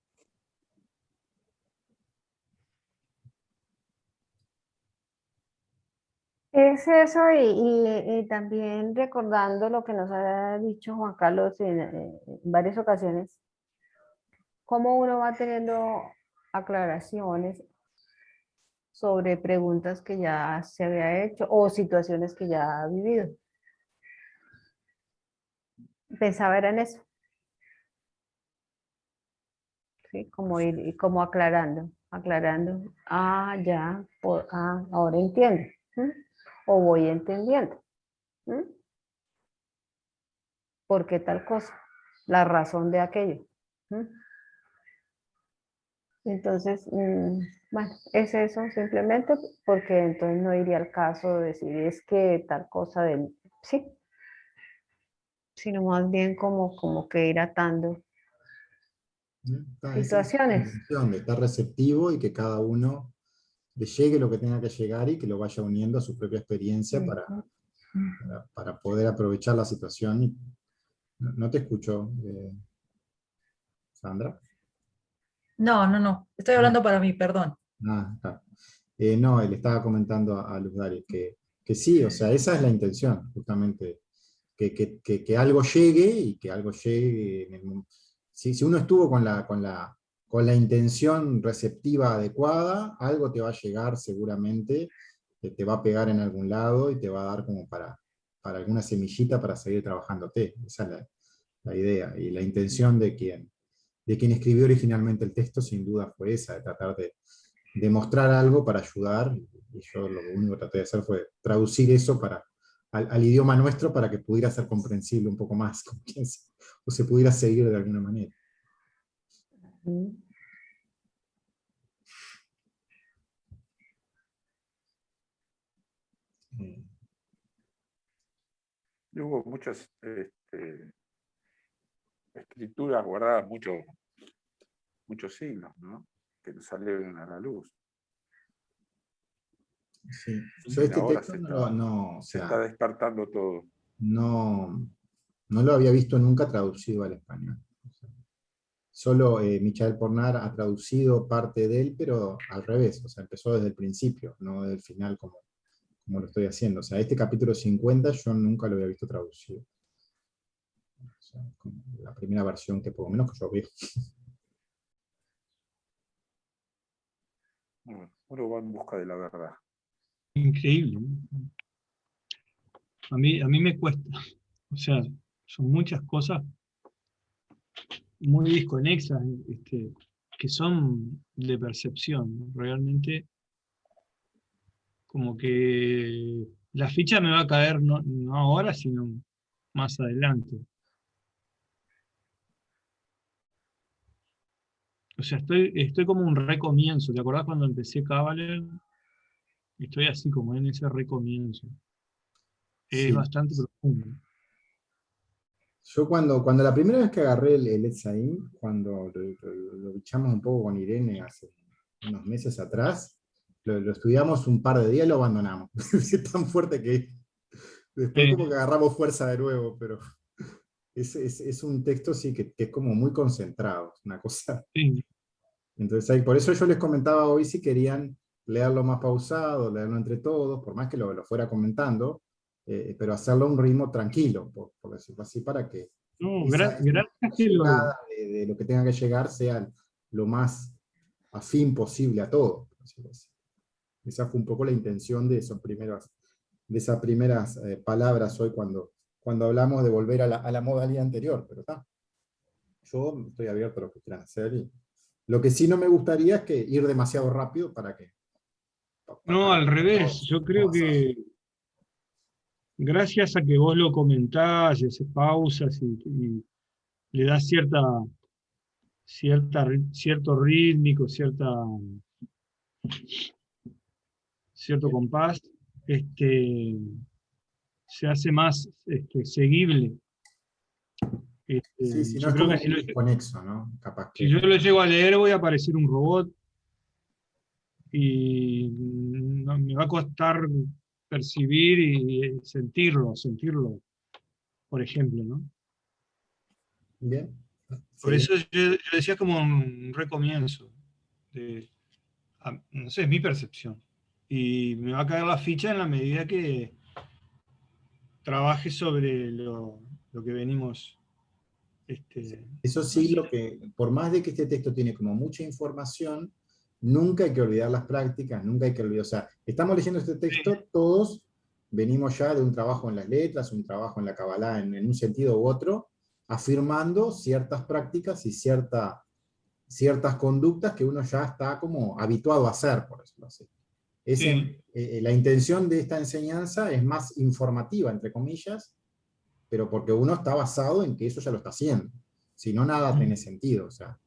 Es eso y también recordando lo que nos ha dicho Juan Carlos en varias ocasiones, cómo uno va teniendo aclaraciones sobre preguntas que ya se había hecho o situaciones que ya ha vivido. Pensaba era en eso. ¿sí? Como ir, como aclarando. Ah, ya, ahora entiendo. ¿M? O voy entendiendo. ¿M? ¿Por qué tal cosa? La razón de aquello. ¿M? Entonces, bueno, es eso simplemente porque entonces no iría al caso de decir es que tal cosa de, sí, sino más bien como que ir atando Esa es la situaciones. intención, de estar receptivo y que cada uno le llegue lo que tenga que llegar y que lo vaya uniendo a su propia experiencia Ujú. para poder aprovechar la situación. No te escucho, Sandra. No, no, no. Estoy Ah, hablando para mí, perdón. claro. No, le estaba comentando a Luz Dari que sí, o sea, esa es la intención, justamente, que algo llegue y que algo llegue en el mundo. Si uno estuvo con la intención receptiva adecuada, algo te va a llegar seguramente, que te va a pegar en algún lado y te va a dar como para alguna semillita para seguir trabajándote. Esa es la idea y la intención de quien escribió originalmente el texto, sin duda fue esa, de tratar de mostrar algo para ayudar, y yo lo único que traté de hacer fue traducir eso al idioma nuestro para que pudiera ser comprensible un poco más, o se pudiera seguir de alguna manera. Ujú. Eh, Y hubo muchas escrituras guardadas muchos siglos, ¿no? Que no salieron a la luz. sí. Yo Y este ahora texto no, o se sea, está despertando todo. no lo había visto nunca traducido al español. O sea, solo Michael Pornar ha traducido parte de él, pero al revés, o sea, empezó desde el principio, no desde el final como lo estoy haciendo. O sea, este capítulo 50 yo nunca lo había visto traducido. O sea, como la primera versión que por lo menos que yo veo. Bueno, uno va en busca de la verdad. Increíble, ¿no? A mí me cuesta. O sea, son muchas cosas muy desconexas, que son de percepción, ¿no? Realmente, como que la ficha me va a caer no ahora, sino más adelante. O sea, estoy como un recomienzo. ¿Te acordás cuando empecé Caballer? Estoy así como en ese recomienzo. Es Sí. bastante profundo. Yo cuando la primera vez que agarré el Etzaín, cuando lo bichamos un poco con Irene hace unos meses atrás, lo estudiamos un par de días y lo abandonamos. Es tan fuerte que después Sí, como que agarramos fuerza de nuevo, pero es un texto sí que es como muy concentrado, es una cosa. sí, Entonces por eso yo les comentaba hoy si querían leerlo más pausado, leerlo entre todos, por más que lo fuera comentando, pero hacerlo a un ritmo tranquilo, por decirlo así, para que no, esa gracias que lo, llegada de lo que tenga que llegar sea lo más afín posible a todo, por decirlo así. Esa fue un poco la intención de esas primeras palabras hoy cuando hablamos de volver a la modalidad anterior, pero está. Yo estoy abierto a lo que quieran hacer. Y lo que sí no me gustaría es que ir demasiado rápido para que no, al revés, todos yo creo avanzar. que gracias a que vos lo comentás y haces pausas y le das cierto rítmico, cierto compás, se hace más seguible. Sí, si no Yo es creo como que muy desconexo, ¿no? Capaz si que. yo lo llego a leer voy a parecer un robot y no, me va a costar percibir y sentirlo, por ejemplo, ¿no? Bien. Por Sí. eso yo decía como un recomienzo. No sé, es mi percepción. Y me va a caer la ficha en la medida que trabaje sobre lo que venimos Eso sí, haciendo. por más de que este texto tiene como mucha información, nunca hay que olvidar las prácticas, nunca hay que olvidar, o sea, estamos leyendo este Sí, texto, todos venimos ya de un trabajo en las letras, un trabajo en la Kabbalah en un sentido u otro, afirmando ciertas prácticas y cierta ciertas conductas que uno ya está como habituado a hacer, por decirlo así. Sí. La intención de esta enseñanza es más informativa, entre comillas, pero porque uno está basado en que eso ya lo está haciendo. Si no, nada tiene sentido. O sea,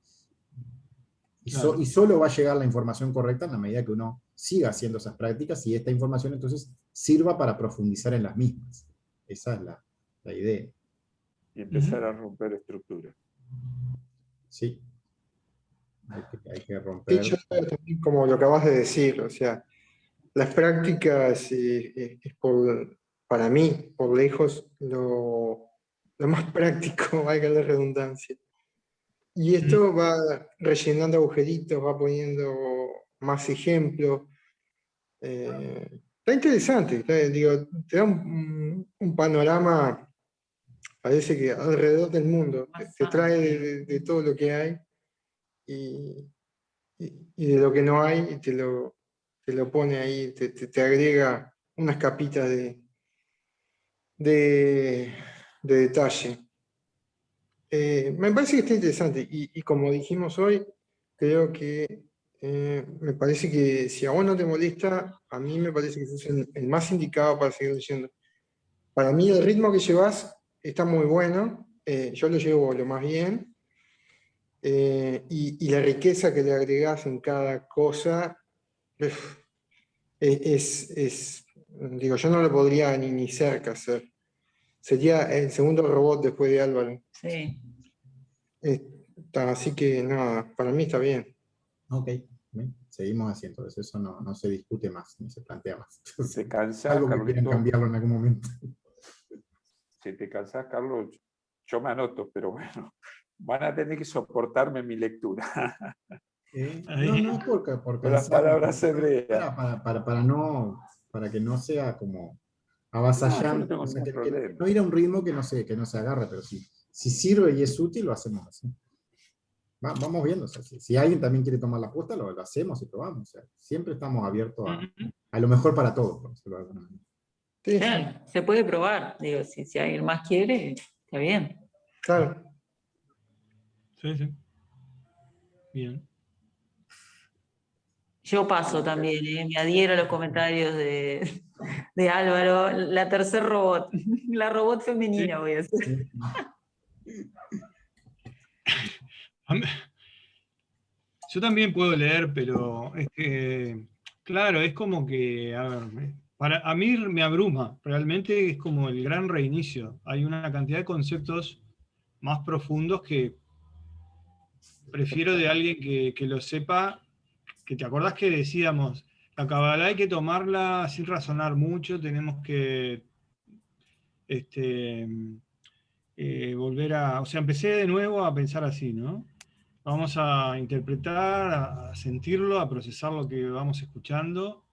Claro. y solo va a llegar la información correcta en la medida que uno siga haciendo esas prácticas y esta información entonces sirva para profundizar en las mismas. Esa es la idea. Y empezar a romper estructuras. Sí. Hay que Sí, romper. yo creo también como lo acabas de decir, o sea, las prácticas para mí, por lejos, lo más práctico, valga la redundancia. Y esto va rellenando agujeritos, va poniendo más ejemplos. Está interesante, digo, te da un panorama, parece que alrededor del mundo, te trae de todo lo que hay y, y de lo que no hay, y te lo pone ahí, te agrega unas capitas de detalle. Me parece que está interesante y como dijimos hoy, creo que me parece que si a vos no te molesta, a mí me parece que sos el más indicado para seguir leyendo. Para mí el ritmo que llevas está muy bueno, yo lo llevo lo más bien, y la riqueza que le agregás en cada cosa digo, yo no lo podría ni cerca hacer. Sería el segundo robot después de Álvaro. Sí. Así que nada, para mí está bien. Ok, bien, seguimos así, entonces eso no se discute más, ni se plantea más. Si te cansás, Algo que quieran Carlito, cambiarlo en algún momento. si te cansás, Carlos, yo me anoto, pero bueno, van a tener que soportarme mi lectura. No es por Con las cansarme, palabras hebreas. para que no sea como No, yo avasallante, no tengo o sea, ningún que problema. no ir a un ritmo que no se agarre, pero si sirve y es útil, lo hacemos así. Vamos viendo, o sea, si alguien también quiere tomar la apuesta, lo hacemos y probamos. O sea, siempre estamos abiertos a lo mejor para todos, por decirlo de alguna manera. Sí, Claro, se puede probar. Digo, si alguien más quiere, está bien. claro. Sí, sí. Bien. Yo paso también, me adhiero a los comentarios de Álvaro. La tercer robot, la robot femenina voy a hacer. Yo también puedo leer, pero es que, claro, es como que, a ver, a mí me abruma, realmente es como el gran reinicio. Hay una cantidad de conceptos más profundos que prefiero de alguien que lo sepa, que te acordás que decíamos, la Kabbalah hay que tomarla sin razonar mucho, tenemos que volver o sea, empecé de nuevo a pensar así, ¿no? Vamos a interpretar, a sentirlo, a procesar lo que vamos escuchando,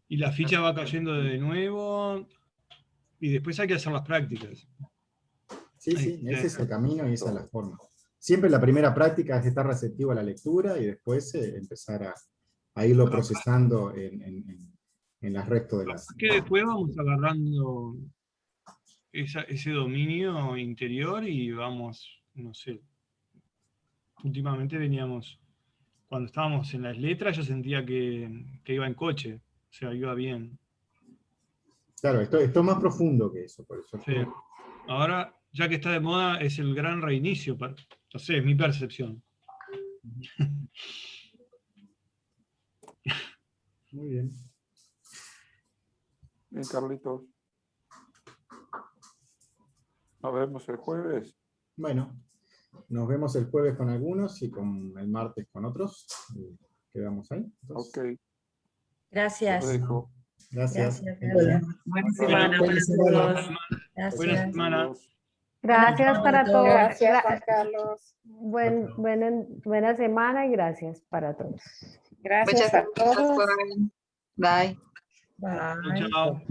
y la ficha va cayendo de nuevo, y después hay que hacer las prácticas. Sí, ese es el camino y esa es la forma. Siempre la primera práctica es estar receptivo a la lectura y después empezar a irlo procesando en el resto de las... Que después vamos agarrando ese dominio interior y vamos, no sé, últimamente veníamos, cuando estábamos en las letras yo sentía que iba en coche, o sea, iba bien. Claro, esto es más profundo que eso, por eso. Sí. Ahora, ya que está de moda, es el gran reinicio, no sé, es mi percepción. Muy bien. Bien, Carlitos. Nos vemos el jueves. Bueno, nos vemos el jueves con algunos y con el martes con otros. Y quedamos ahí. Entonces, Ok. Gracias. Los dejo. gracias. Gracias. Buena semana Buena para semana. todos. Buena Gracias. semana. Gracias para todos. Gracias, Juan Carlos. Buena semana y gracias para todos. Gracias a todos. Bye. Bye. Chao.